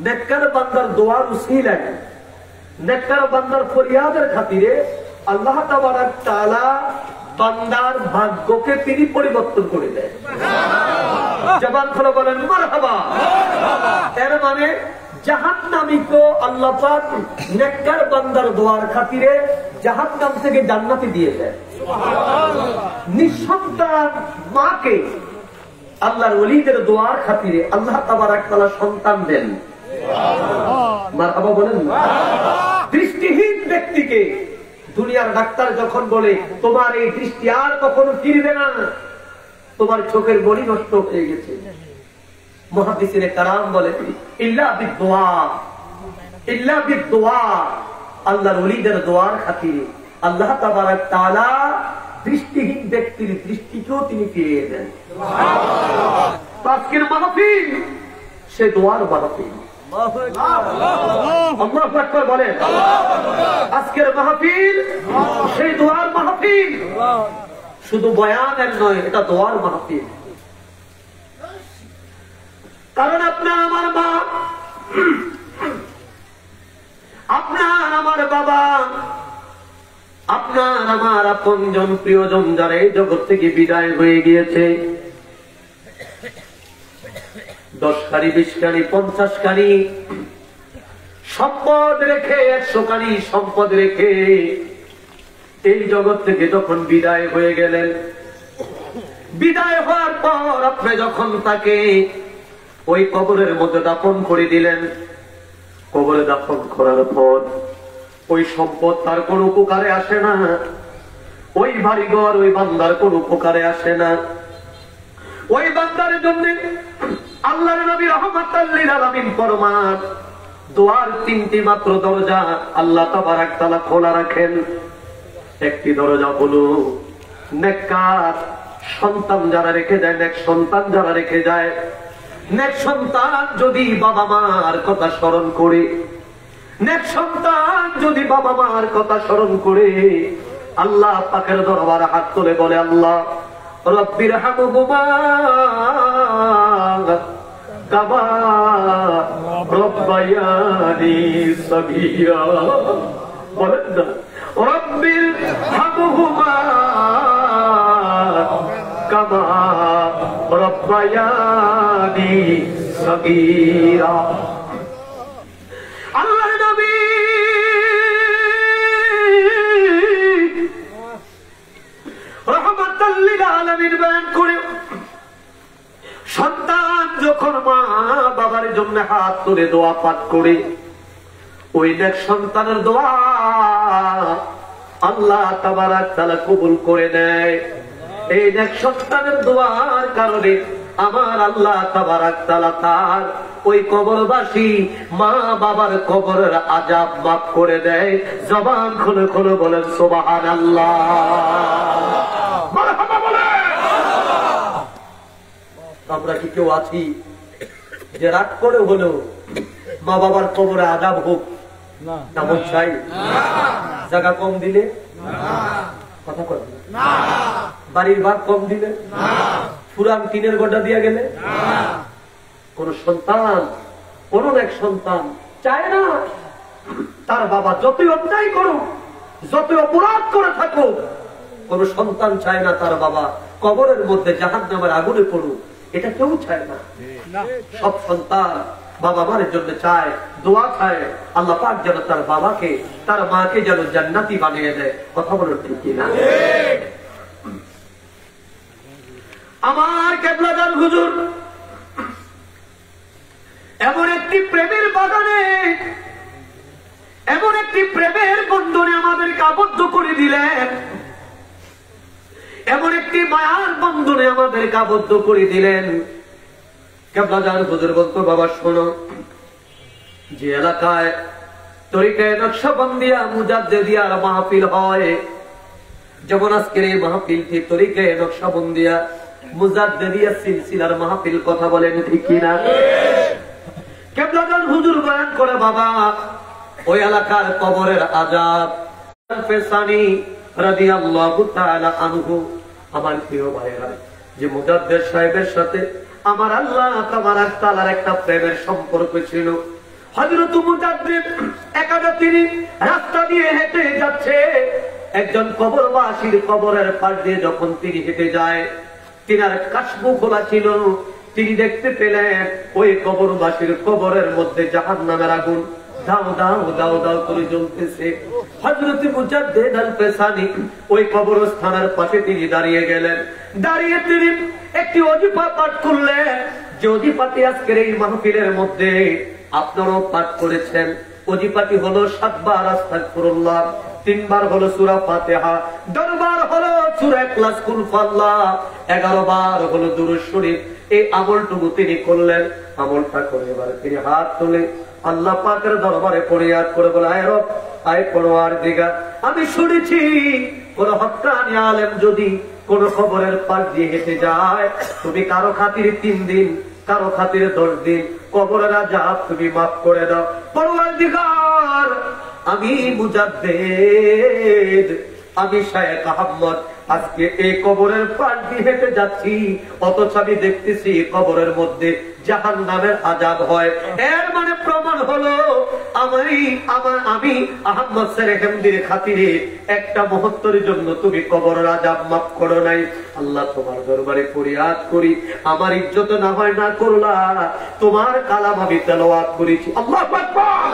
নেককার বান্দার দোয়ার উসিলায়, নেককার বান্দার ফরিয়াদের খাতিরে আল্লাহ তাবারক তাআলা বান্দার ভাগ্যকে তিনি পরিবর্তন করে দেন। জবান খুলে বলেন মারহাবা। এর মানে জাহান্নামীকে আল্লাহ পাক নেককার বান্দার দোয়ার খাতিরে জাহান্নাম থেকে জান্নাতে দিয়ে দেন। নিঃসন্তান মাকে আল্লাহর ওলিদের দোয়ার খাতিরে আল্লাহ তাবারক তাআলা সন্তান দেন। মারহাবা বলেন। দৃষ্টিহীন ব্যক্তিকে দুনিয়ার ডাক্তার যখন বলে, তোমার এই দৃষ্টি আর কখনো ফিরবে না, তোমার চোখের মণি নষ্ট হয়ে গেছে, মুহাদ্দিসিনে কারাম বলে, ইল্লা বিদ-দুআ, ইল্লা বিদ-দুআ, আল্লাহর ওলিদের দোয়ার খাতিরে আল্লাহ তাবারক তাআলা দৃষ্টিহীন ব্যক্তির দৃষ্টিকেও তিনি ফিরিয়ে দেন। আজকের মাহফিল সে দোয়ার মাহফিল। আল্লাহু আকবার বলেন। আজকের মাহফিল সেই দোয়ার মাহফিল, শুধু বয়ানের নয়, এটা দোয়ার মাহফিল। কারণ আপনার আমার মা, আপনার আমার বাবা, আপনার আমার আপনজন প্রিয়জন যারা এই জগৎ থেকে বিদায় হয়ে গিয়েছে, 10 কানি 20 কানি 50 কানি সম্পদ রেখে, 100 কানি সম্পদ রেখে এই জগৎ থেকে যখন বিদায় হয়ে গেলেন, বিদায় হওয়ার পর আপনি যখন তাকে ওই কবরের মধ্যে দাফন করে দিলেন, কবরে দাফন করার পর ওই সম্পদ তার কোন উপকারে আসে না, ওই বাড়িঘর ওই বান্দার কোন উপকারে আসে না। ওই বান্দার জন্য আল্লাহর নবী রাহমাতাল লিল আলামিন ফরমান, দোয়ার 3টি মাত্র দরজা আল্লাহ তাবারক তাআলা খোলা রাখেন। একটি দরজা হলো নেককার সন্তান যারা রেখে যায়, নেক সন্তান যারা রেখে যায়, নেক সন্তান যদি বাবা মার কথা স্মরণ করে, নেক সন্তান যদি বাবা মার কথা স্মরণ করে আল্লাহ পাকের দরবারে হাত তুলে বলে, আল্লাহ রব্বির হামহুমা কামা রব্বায়ানি সগীরা, বলেন না, রব্বির হামহুমা কামা রব্বায়ানি সগীরা। আল্লাহর নবী রাহমাতাল লিল আলামিন বয়ান করে, সন্তান যখন মা বাবার জন্য হাত তুলে দোয়া পাঠ করে, ওই নেক সন্তানের দোয়া আল্লাহ তাবারক তাআলা কবুল করে নেয়। এই নেক সন্তানের দোয়ার কারণে আমার আল্লাহ তাবারক তাআলা তার ওই কবরবাসী মা বাবার কবরের আযাব মাফ করে দেয়। জবান খুলে খুলে বলেন সুবহানাল্লাহ, মারহাবা বলেন। আমরা কি কেউ আছি যে রাগ করে হলেও মা বাবার কবরে আযাব হোক না চাই? জায়গা কম দিলে কথা কর না, বাড়ির ভাগ কম দিলে না, পুরান টিনের গোটা দিয়ে গেলে না, কোন সন্তান কোন এক সন্তান চায় না তার বাবা যতই অন্যায় করুক, যতই অপরাধ করে থাকুক, কোন সন্তান চায় না তার বাবা কবরের মধ্যে জাহান্নামের আগুনে পড়ুক। এটা কেউ চায় না। সব সন্তান বাবা মায়ের জন্য চায়, দোয়া চায়, আল্লাহ পাক যেন তার বাবাকে তার মাকে যেন জান্নাতি বানিয়ে দেয়। কথা বলো ঠিক কিনা? আমার কেবলাদার হুজুর এমন একটি প্রেমের বাগানে, এমন একটি প্রেমের বন্ধনে আমাদেরকে আবদ্ধ করে দিলেন, এমন একটি মায়ার বন্ধনে আমাদেরকে আবদ্ধ করে দিলেন। কেবলাদার হুজুর বলতো, বাবা শোনো, যে এলাকায় তরিকায়ে নকশবন্দিয়া মুজাদ্দিদিয়ার মাহফিল হয়, যেমন আজকের এই মাহফিলটি তরিকায়ে নকশবন্দিয়া মুজাদ্দিদিয়া সিলসিলার মাহফিল, কথা বলেন ঠিক কিনা? কেবলাদার হুজুর বয়ান করে, বাবা ওই এলাকার কবরের আযাব ফেসানি রাদিয়াল্লাহু তাআলা আনহু, আমার প্রিয় ভাইরা, যে মুজাদ্দিদ সাহেবের সাথে আমার আল্লাহ তাবারাক তাআলার একটা প্রেমের সম্পর্ক ছিল। হযরত মুজাদ্দিদ একাদা তিনি রাস্তা দিয়ে হেঁটে যাচ্ছে, একজন কবরবাসীর কবরের পাশ দিয়ে যখন তিনি হেঁটে যায়, তিনার কাশবু খোলা ছিল, তিনি দেখতে পেলেন ওই কবরবাসীর কবরের মধ্যে জাহান্নামের আগুন দাও দাও দাও দাও করে জ্বলতেছে। হযরত মুজাদ্দিদ আল পেসানি ওই কবরস্থানের পাশে তিনি দাঁড়িয়ে গেলেন। দাঁড়িয়ে তিনি একটি ওজিফা পাঠ করলেন, যে ওজিফাটি আজকের এই মাহফিলের মধ্যে আপনারাও পাঠ করেছেন। ওজিফাটি হলো 7 বার আস্তাগফিরুল্লাহ, 3 বার হলো সূরা ফাতিহা, 10 বার হলো সূরা ইখলাস, কুল ফাল্লাহ, 11 বার হলো দুরূদ শরীফ। এই আমলটুকু তিনি করলেন। আমলটা করে এবার তিনি হাত তুলে আল্লাহ পাকের দরবারে ফরিয়াদ করে বলে, আয় রব, আয় পরওয়ারদিগার, আমি শুনেছি কোন হক্কানি আলেম যদি কোন কবরের পাশ দিয়ে হেঁটে যায়, তুমি কারো খাতিরে 3 দিন, কারো খাতিরে 10 দিন কবরের আযাব তুমি মাফ করে দাও। পরওয়ারদিগার, আমি মুজাদ্দিদ, আমি শায়েখ আহমদ আজকে এই কবরের পাশ দিয়ে হেঁটে যাচ্ছি, অথচ আমি দেখতেছি কবরের মধ্যে জাহান্নামের আযাব হয়। এর মানে প্রমাণ হলো আমি আহমদ সেরেহেমদির খাতিরে একটা মুহূর্তের জন্য তুমি কবরের আযাব মাফ করো নাই। আল্লাহ তোমার দরবারে ফরিয়াদ করি, আমার ইজ্জত না হয় না করলা, তোমার কালাম আমি তেলাওয়াত করেছি। আল্লাহু আকবার।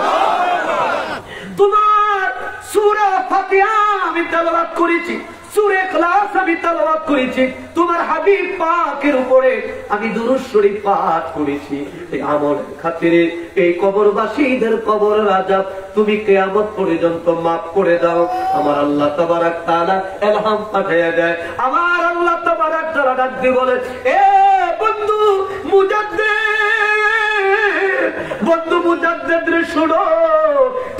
তোমার সূরা ফাতিহা আমি তেলাওয়াত করেছি, সূরা ইখলাস আমি তেলাওয়াত করেছি, তোমার হাবিব পাকের উপরে আমি দুরূদ শরীফ পাঠ করেছি। এই আমলের খাতিরে এই কবরবাসীদের কবরের আযাব তুমি কিয়ামত পর্যন্ত মাফ করে দাও। আমার আল্লাহ তাবারাক তাআলা ইলহাম পাঠিয়ে দেয়। আমার আল্লাহ তাবারাক তাআলা ডাক দিয়ে বলে, এ বন্ধু মুজাদ্দিদ, বন্ধু মুজাদ্দিদ রে শোনো,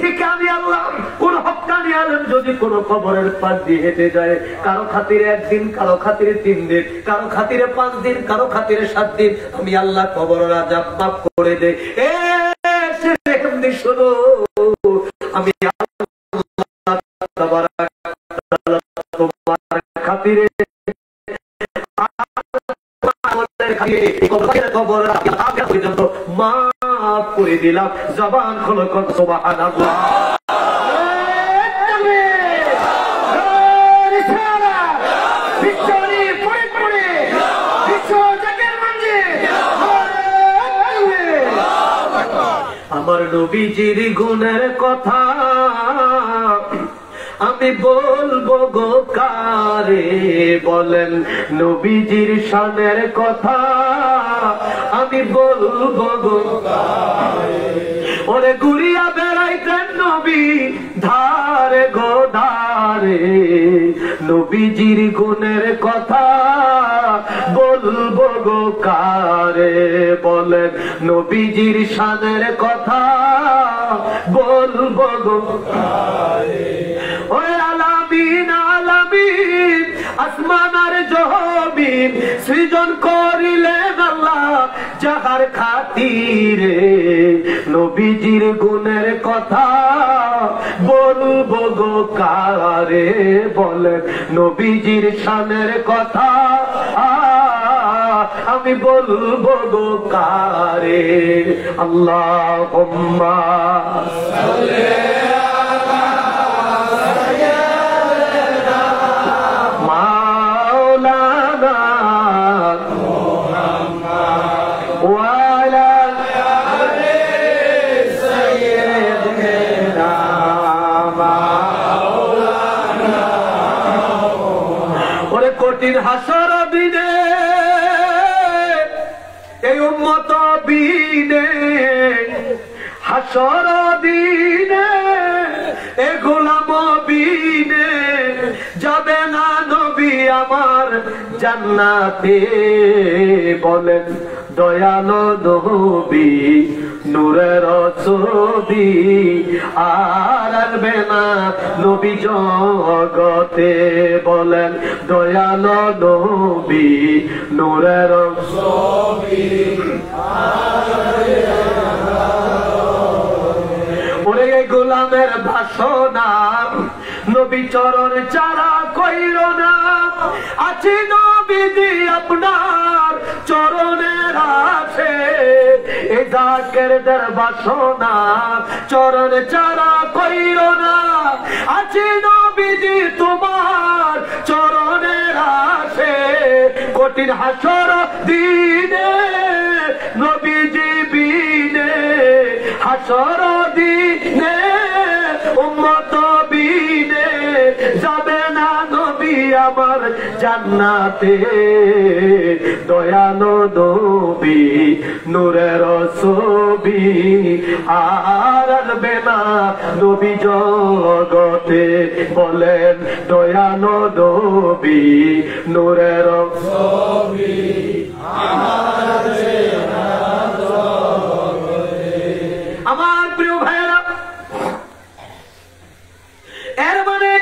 ঠিক আমি আল্লাহ কোন হক্কানি আলেম যদি কোন কবরের পাশ দিয়ে হেঁটে যায়, কারো খাতিরে 1 দিন, কারো খাতিরে 3 দিন, কারো খাতিরে 5 দিন, কারো খাতিরে 7 দিন, আমি আল্লাহ কবরের আযাব মাফ করে দেই। এ সেরেহেমদি শোনো, আমি আল্লাহ তাবারাক তাআলা তোমার খাতিরে কবরের আযাব পর্যন্ত মাফ করে দিলাম। জবান খোলো, কর সুবহানাল্লাহ। আমার নবীজির গুণের কথা আমি বলবো গো কারে, বলেন নবীজির শানের কথা আমি বলবো গো কারে। ওরে ঘুরিয়া বেড়াইতেন নবী ধারে গো ধারে, নবীজির গুণের কথা বলবো গো কারে, বলেন নবীজির শানের কথা বলবো গো কারে। ওরে আলামিন আলামিন আসমান আর জমিন সৃজন করিলেন আল্লাহ যাহার খাতিরে নবীজির গুণের কথা বলবো গো কারে বলেন নবীজির শানের কথা আমি বলবো গো কারে আল্লাহুম্মা সাল্লি কঠিন হাসর দিনে এই উম্মত বিনে হাসর দিনে এ গোলাম বিনে যাবে না নবী আমার জান্নাতে বলেন দয়ালো নবী নূরের ছবি আর আসবে না নবী জগতে বলেন দয়ালো নবী নূরের ছবি ওরে গোলামের ভাষণা নবী চরণ চারা কইল না আছে নবীজি আপনার চরণের আছে এ জাকেরদের বাসনা চরণ চারা কইল না আছে নবীজি তোমার চরণের আছে কঠিন হাসর দিনে নবীজি বিনে হাসর দিনে উম্মত বিনে যাবে না নবী আমার জান্নাতে দয়ালো নবী নূরের ছবি আর আসবে না নবী জগতে বলেন দয়ালো নবী নূরের ছবি আমার প্রিয় ভাইরা এর মানে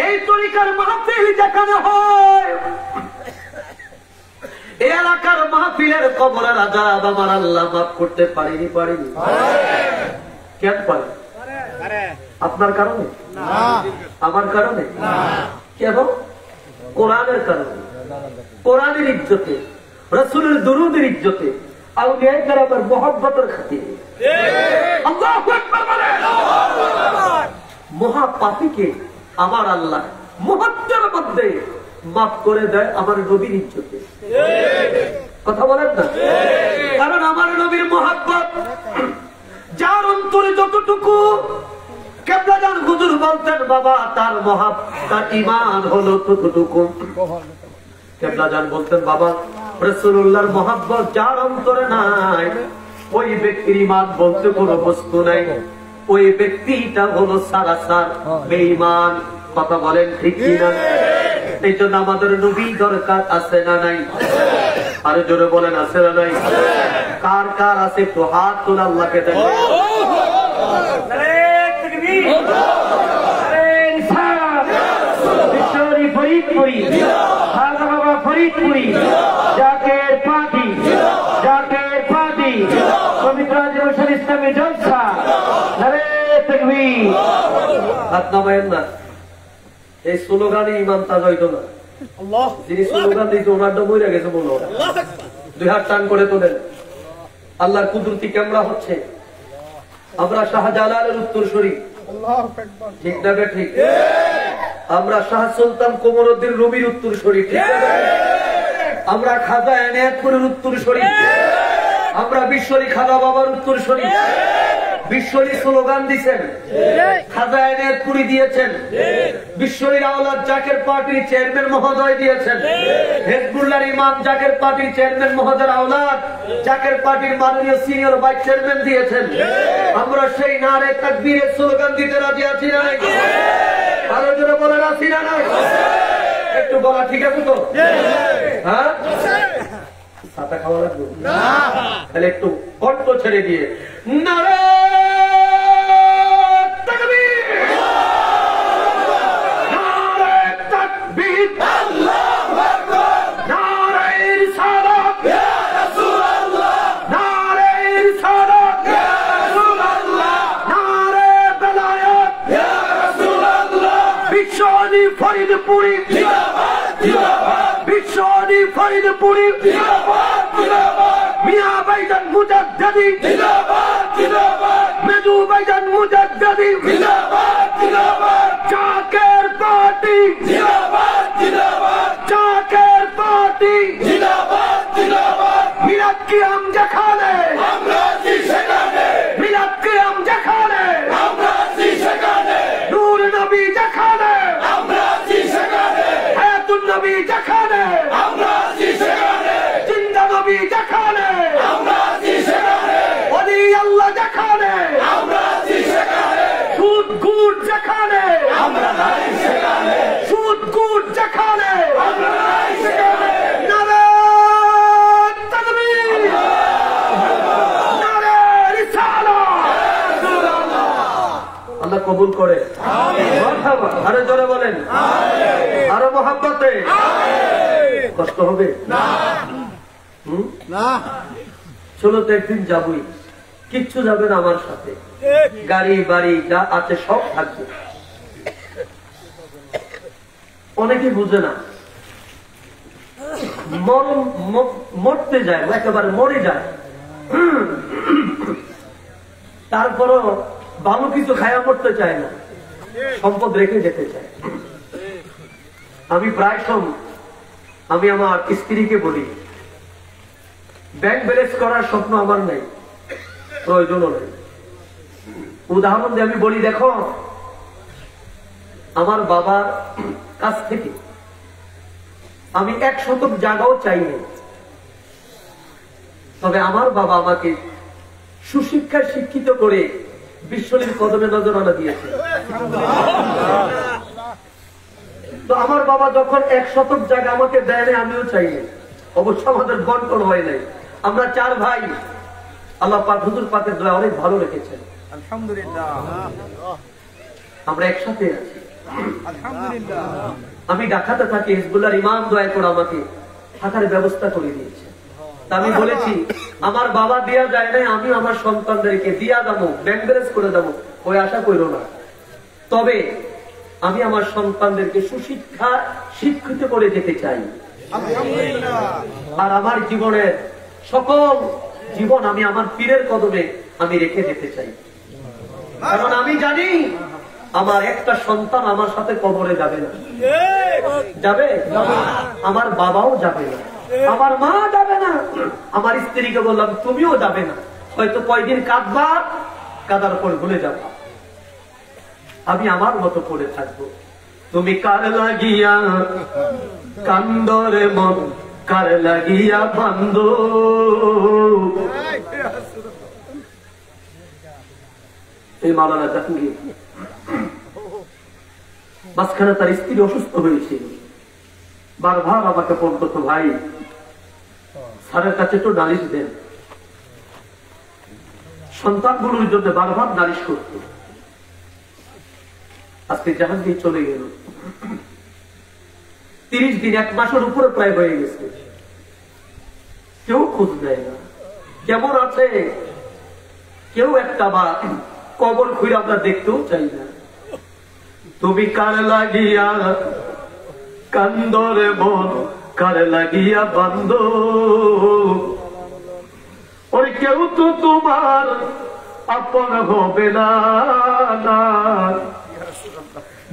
এই তরিকার মাহফিল যেখানে হয় এই এলাকার মাহফিলের কবরের আযাব আমার আল্লাহ মাফ করতে পারেনি কেন পারে আপনার কারণে আমার কারণে কেন কোরআনের কারণে কোরআনের ইজ্জতে রাসূলের দুরূদের ইজ্জতে আউলিয়ায়ে কেরামের মহব্বতের খাতিরে আল্লাহু আকবার বলেন মহাপাপীকে আমার আল্লাহ মুহূর্তের মধ্যে মাফ করে দেয় আমার নবীর ইজ্জতে কথা বলেন না কারণ আমার নবীর মহব্বত যার অন্তরে যতটুকু কেবলাজান হুজুর বলতেন বাবা তার তার ঈমান হলো ততটুকু কেবলাজান বলতেন বাবা রাসূলুল্লাহর মহব্বত যার অন্তরে নাই ওই ব্যক্তির ঈমান বলতে কোনো বস্তু নাই ওই ব্যক্তিটা হলো সারাসার বেঈমান কথা বলেন ঠিক কিনা এই জন্য আমাদের নবী দরকার আছে না নাই আরে জোরে বলেন আছে না নাই কার কার আছে একটু হাত তুলে আল্লাহকে দেন ফরিদপুরি খাজা বাবা ফরিদপুরি জাকের পাটি পবিত্র জীবন ইসলামী জলসা নারে তাকবীর হাত নামায়েন না এই স্লোগানে ইমান তাজা হইতো না যিনি স্লোগান দিত ওনারটা মরে গেছে বলো দুই হাত টান করে তোলেন আল্লাহর কুদরতি ক্যামেরা হচ্ছে আমরা শাহজালালের উত্তরসূরি ঠিক না ঠিক আমরা শাহ সুলতান কোমরউদ্দিন রুমির উত্তরসূরি ঠিক আমরা খাজা এনায়েতপুরের উত্তরসূরি আমরা বিশ্বরী খাজা বাবার উত্তরসূরি বিশ্বরী স্লোগান দিয়েছেন খাজা এনায়েতপুরি দিয়েছেন বিশ্বরীর আওলাদ জাকের পার্টির চেয়ারম্যান মহোদয় দিয়েছেন হেজবুল্লাহর ইমাম জাকের পার্টির চেয়ারম্যান মহোদয়ের আওলাদ জাকের পার্টির মাননীয় সিনিয়র ভাইস চেয়ারম্যান দিয়েছেন আমরা সেই নারে তাকবীরের স্লোগান দিতে রাজি আছি না আরো জোরে বলেন আছি না একটু বলা ঠিক আছে তো হ্যাঁ ছাতা খাওয়া লাগবে না তাহলে একটু কণ্ঠ ছেড়ে দিয়ে নারে তাকবীর নারে তাকবীর ফরিদপুরি বিশ্বনী ফরিদপুরি মিয়া ভাইজান মুজাদ্দিদি মেদু ভাইজান মুজাদ্দিদি চাকের পার্টি চাকের পার্টি মিলাদ কিয়াম যেখানে মিলাদ কিয়াম যেখানে নূর নবী যেখানে হায়াতুন নবী যেখানে জিন্দা নবী যেখানে ওলি আল্লাহ যেখানে সুদ গুড় যেখানে সুদ গুড় যেখানে নারে তাকবীর নারে রিসালাত আল্লাহ কবুল করে মারহাবা আরে জোরে বলেন আরো মহব্বতে কষ্ট হবে না চলো তো একদিন যাবই কিচ্ছু যাবে না আমার সাথে গাড়ি বাড়ি যা আছে সব থাকবে অনেকে বুঝে না মরতে যায় একেবারে মরে যায় তারপরও ভালো কিছু খায়া মরতে চায় না সম্পদ রেখে যেতে চায় আমি প্রায় সময় আমি আমার স্ত্রীকে বলি ব্যাংক ব্যালেন্স করার স্বপ্ন আমার নেই প্রয়োজনও নেই উদাহরণ দিয়ে আমি বলি দেখো আমার বাবার কাছ থেকে আমি 1 শতক জায়গাও চাইনি তবে আমার বাবা আমাকে সুশিক্ষায় শিক্ষিত করে বিশ্বনীর কদমে নজরানা দিয়েছে তো আমার বাবা যখন 1 শতক জায়গা আমাকে দেয় নাই আমিও চাইনি অবশ্য আমাদের বন্টন হয় নাই আমরা 4 ভাই আল্লাহ পাক হুজুর পাকের দয়া অনেক ভালো রেখেছেন আলহামদুলিল্লাহ আমরা একসাথে আছি আলহামদুলিল্লাহ আমি ঢাকাতে থাকি হিজবুল্লাহর ইমাম দয়া করে আমাকে থাকার ব্যবস্থা করে দিয়েছে আমি বলেছি আমার বাবা দিয়া যায় নাই আমি আমার সন্তানদেরকে দিয়া দেবো ব্যাংক ব্যালেন্স করে দেবো ওই আশা করো না তবে আমি আমার সন্তানদেরকে সুশিক্ষা শিক্ষিত করে যেতে চাই আর আমার জীবনের সকল জীবন আমি আমার পীরের কদমে আমি রেখে যেতে চাই কারণ আমি জানি আমার একটা সন্তান আমার সাথে কবরে যাবে না যাবে আমার বাবাও যাবে না আমার মা যাবে না আমার স্ত্রীকে বললাম তুমিও যাবে না হয়তো কয়দিন কাঁদবা কাদার পর ভুলে যাবা আমি আমার মতো করে থাকবো তুমি কার লাগিয়া কান্দরে মন কার লাগিয়া বান্দ এই মাওলানা জাহাঙ্গীর মাঝখানে তার স্ত্রী অসুস্থ হয়েছিল বারবার আমাকে ফোন করতো ভাই স্যারের কাছে তো নালিশ দেন সন্তানগুলোর জন্য বারবার নালিশ করত আজকে জাহাঙ্গীর চলে গেল 30 দিন 1 মাসের উপরে প্রায় হয়ে গেছে কেউ খোঁজ নেয় না কেমন আছে কেউ একটা বা কবর খুঁড়ে আমরা দেখতেও চাই না তুমি কার লাগিয়া কান্দরে মন কার লাগিয়া বান্দ ওই কেউ তো তোমার আপন হবে না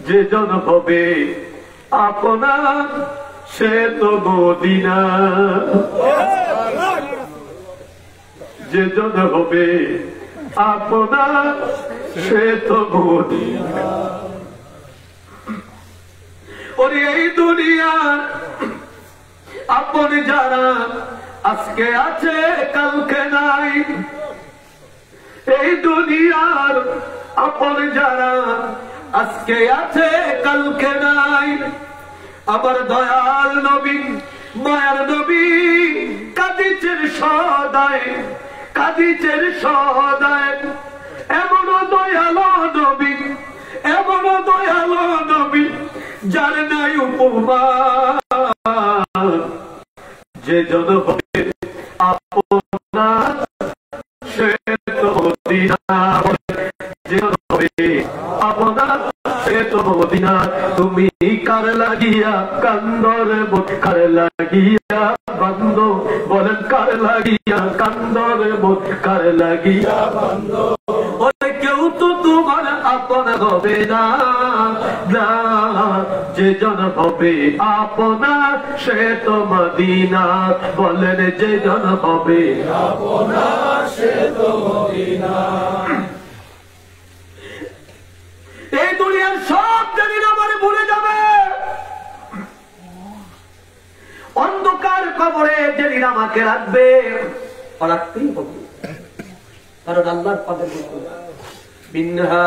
যে জন হবে আপনার সে তো মদিনা যে জন হবে আপনার সে তো মদিনা ওরে এই দুনিয়ার আপন যারা আজকে আছে কালকে নাই এই দুনিয়ার আপন যারা আজকে আছে কালকে নাই আমার দয়াল নবী মায়ার নবী কাঁদিছেন সদায় কাঁদিছেন সদায় এমন দয়ালো নবী এমন দয়ালো নবী যার নাই উপমা যে জন হবে আপনার সে তো মদিনা যে জন হবে আপনার সে তো মদিনা তুমি কার কান্দরে বুক কার লাগিয়া বন্ধ, বলেন কার লাগিয়া, কান্দরে বুক কার লাগিয়া বন্ধ। ওরে কেউ তো তোমার আপন হবে না, যে জন হবে আপনা সে তো মদিনা, বলেন যে জন হবে আপনা সে তো মদিনা। এই দুনিয়ার সব যেদিন আমার ভুলে যাবে, অন্ধকার কবরে যেদিন আমাকে রাখবে, রাখতেই হবে, কারণ আল্লাহর পাবে মিনহা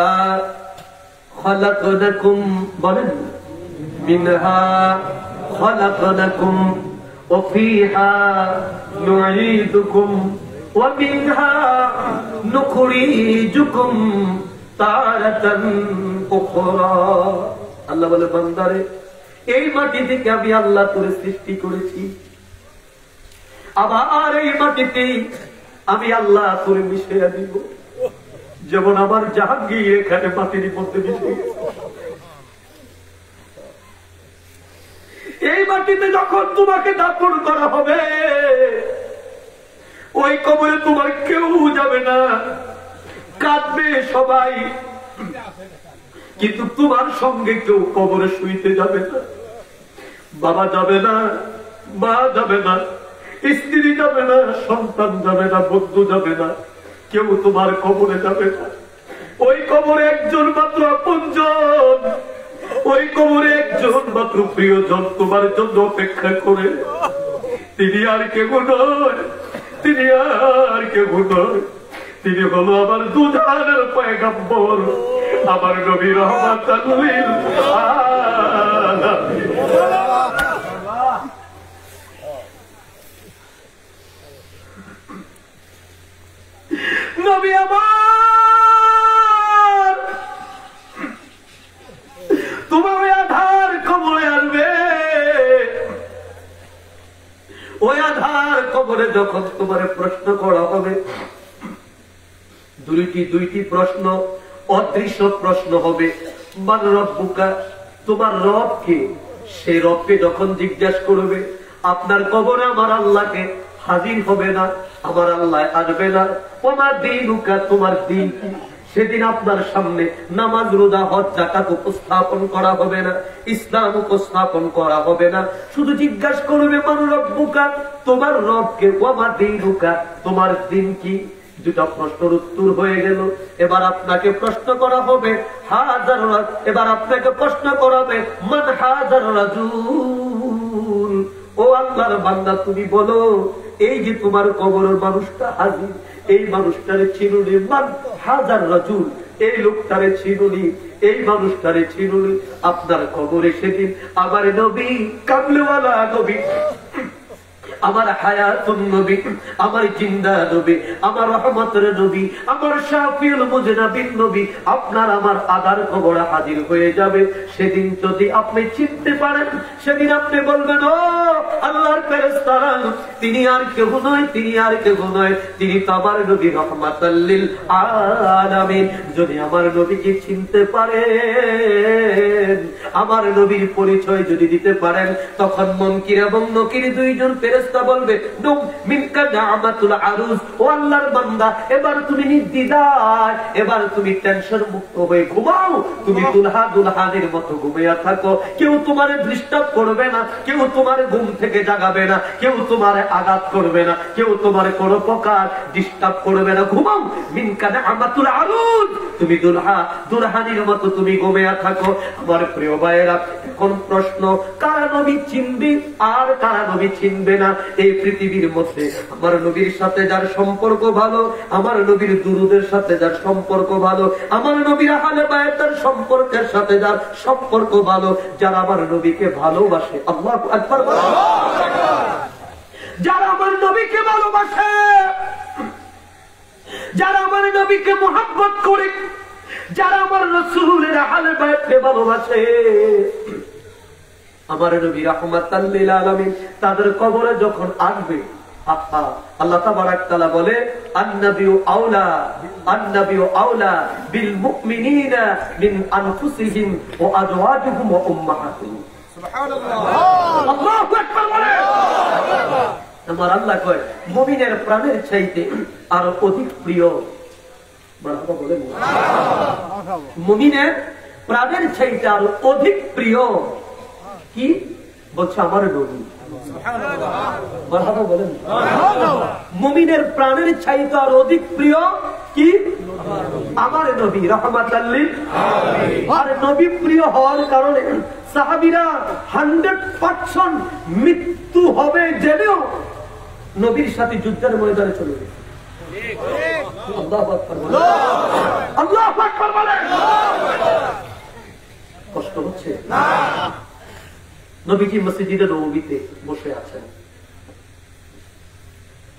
খালাকনাকুম, বলেন মিনহা খালাকনাকুম ওয়া ফিহা নুঈদুকুম ওয়া মিনহা নুখরিজুকুম তারাতান উখরা। আল্লাহ বলে বান্দারে, এই মাটি থেকে আমি আল্লাহ তোরে সৃষ্টি করেছি, আবার এই মাটিতে আমি আল্লাহ তোরে মিশিয়ে দিব, যেমন আমার জাহাঙ্গীর এখানে মাটির মধ্যে মিশে গেছে। এই মাটিতে যখন তোমাকে দাফন করা হবে, ওই কবরে তোমার কেউ যাবে না, কাঁদবে সবাই, কিন্তু তোমার সঙ্গে কেউ কবরে শুইতে যাবে না। বাবা যাবে না, মা যাবে না, স্ত্রী যাবে না, সন্তান যাবে না, বন্ধু যাবে না, কেউ তোমার কবরে যাবে না। ওই কবরে একজন মাত্র আপনজন, ওই কবরে একজন মাত্র প্রিয়জন তোমার জন্য অপেক্ষা করে। তিনি আর কেউ নয়, তিনি আর কেউ নয়, তিনি হলো আমার দুজাহানের পয়গম্বর, আমার নবী রহমাতাল লিল আলামিন। নবী আমার তোমার ওই আধার কবরে আসবে, ওই আধার কবরে যখন তোমার প্রশ্ন করা হবে, দুইটি প্রশ্ন, অদৃশ্য প্রশ্ন হবে। মান রব্বুকা, তোমার রব কে? সেই রবকে যখন জিজ্ঞাসা করবে, আপনার কবরে আমার আল্লাহকে হাজির হবে না, আমার আল্লাহ আসবে না। ওমা দীনুকা, তোমার দিন কি? সেদিন আপনার সামনে নামাজ, রোজা, হজ, যাকাত উপস্থাপন করা হবে না, ইসলাম উপস্থাপন করা হবে না। শুধু জিজ্ঞাসা করবে মান রব্বুকা, তোমার রবকে, ওমা দীনুকা, তোমার দিন কি? দুটা প্রশ্নের উত্তর হয়ে গেল। এবার আপনাকে প্রশ্ন করা হবে হাজার, এবার আপনাকে প্রশ্ন করাবে মান হাজার রাজুল, ও আল্লাহর বান্দা তুমি বলো, এই যে তোমার কবরের মানুষটা হাজির, এই মানুষটারে চিনুনি? মান হাজার রাজুল, এই লোকটারে চিনুনি, এই মানুষটারে চিনুনি? আপনার কবরে সেদিন আমার নবী, কামলেওয়ালা নবী, আমার হায়াতুন নবী, আমার জিন্দা নবী, আমার রহমতের নবী, আমার শাফিউল মুজনাবিন নবী আপনার আমার আধার কবরে হাজির হয়ে যাবে। সেদিন যদি আপনি চিনতে পারেন, সেদিন আপনি বলবেন, ও আল্লাহর ফেরেশতারা, তিনি আর কেউ নয়, তিনি আর কেউ নয়, তিনি তো আমার নবী রহমাতাল লিল আলামিন। যদি আমার নবীকে চিনতে পারেন, আমার নবীর পরিচয় যদি দিতে পারেন, তখন মুনকির এবং নকির দুইজন ফেরেশতা বলবে, নুম মিনকা নি'মাতুল আরুজ, ও আল্লাহর বান্দা, এবার তুমি নির্দ্বিধায়, এবার তুমি টেনশন মুক্ত হয়ে ঘুমাও, তুমি দুলহা দুলহানের মতো ঘুমিয়ে থাকো, কেউ তোমার ডিস্টার্ব করবে না, কেউ তোমার ঘুম থেকে জাগাবে না, কেউ তোমার আঘাত করবে না, কেউ তোমার কোন প্রকার ডিস্টার্ব করবে না, ঘুমাও। মিনকা নি'মাতুল আরুজ, তুমি দুলহা দুলহানের মতো তুমি ঘুমিয়ে থাকো। আমার প্রিয় ভাইয়েরা, এখন প্রশ্ন, কারা নবী চিনবে আর কারা নবী চিনবে না? এই পৃথিবীর মধ্যে আমার নবীর সাথে যার সম্পর্ক ভালো, আমার নবীর দুরুদের সাথে যার সম্পর্ক ভালো, আমার নবীর আহলে বায়তের সম্পর্কের সাথে যার সম্পর্ক ভালো, যারা আমার নবীকে ভালোবাসে, আল্লাহু আকবার, যারা আমার নবীকে ভালোবাসে, যারা আমার নবীকে মুহাব্বত করে, যারা আমার রাসূলের আহলে বায়তকে ভালোবাসে, আমার নবী রাহমাতাল লিল আলামিন তাদের কবরে যখন আসবে, আল্লাহ তাবারাক তাআলা বলে, আন-নাবিয়্যু আওলা বিল মুমিনিনা মিন আনফুসিহিম ওয়া আজওয়াজুহুম ওয়া উম্মাহাতুহুম। আল্লাহু আকবার বলে। আমার আল্লাহ কয় মুমিনের প্রাণের চাইতে আরো অধিক প্রিয়, মারহাবা বলেন, মুমিনের প্রাণের চাইতে আরো অধিক প্রিয় কি বলছে? আমার নবী। মারহাবা বলেন। মুমিনের প্রাণের চাইতে আরো অধিক প্রিয় কি? আমার নবী রাহমাতাল লিল আলামিন। আর নবী প্রিয় হওয়ার কারণে সাহাবীরা 100% মৃত্যু হবে জেনেও নবীর সাথে যুদ্ধের ময়দানে চলে গেছে। আল্লাহু আকবার বলেন, আল্লাহু আকবার বলেন। কষ্ট হচ্ছে না? নবীজি মসজিদে নববীতে বসে আছেন।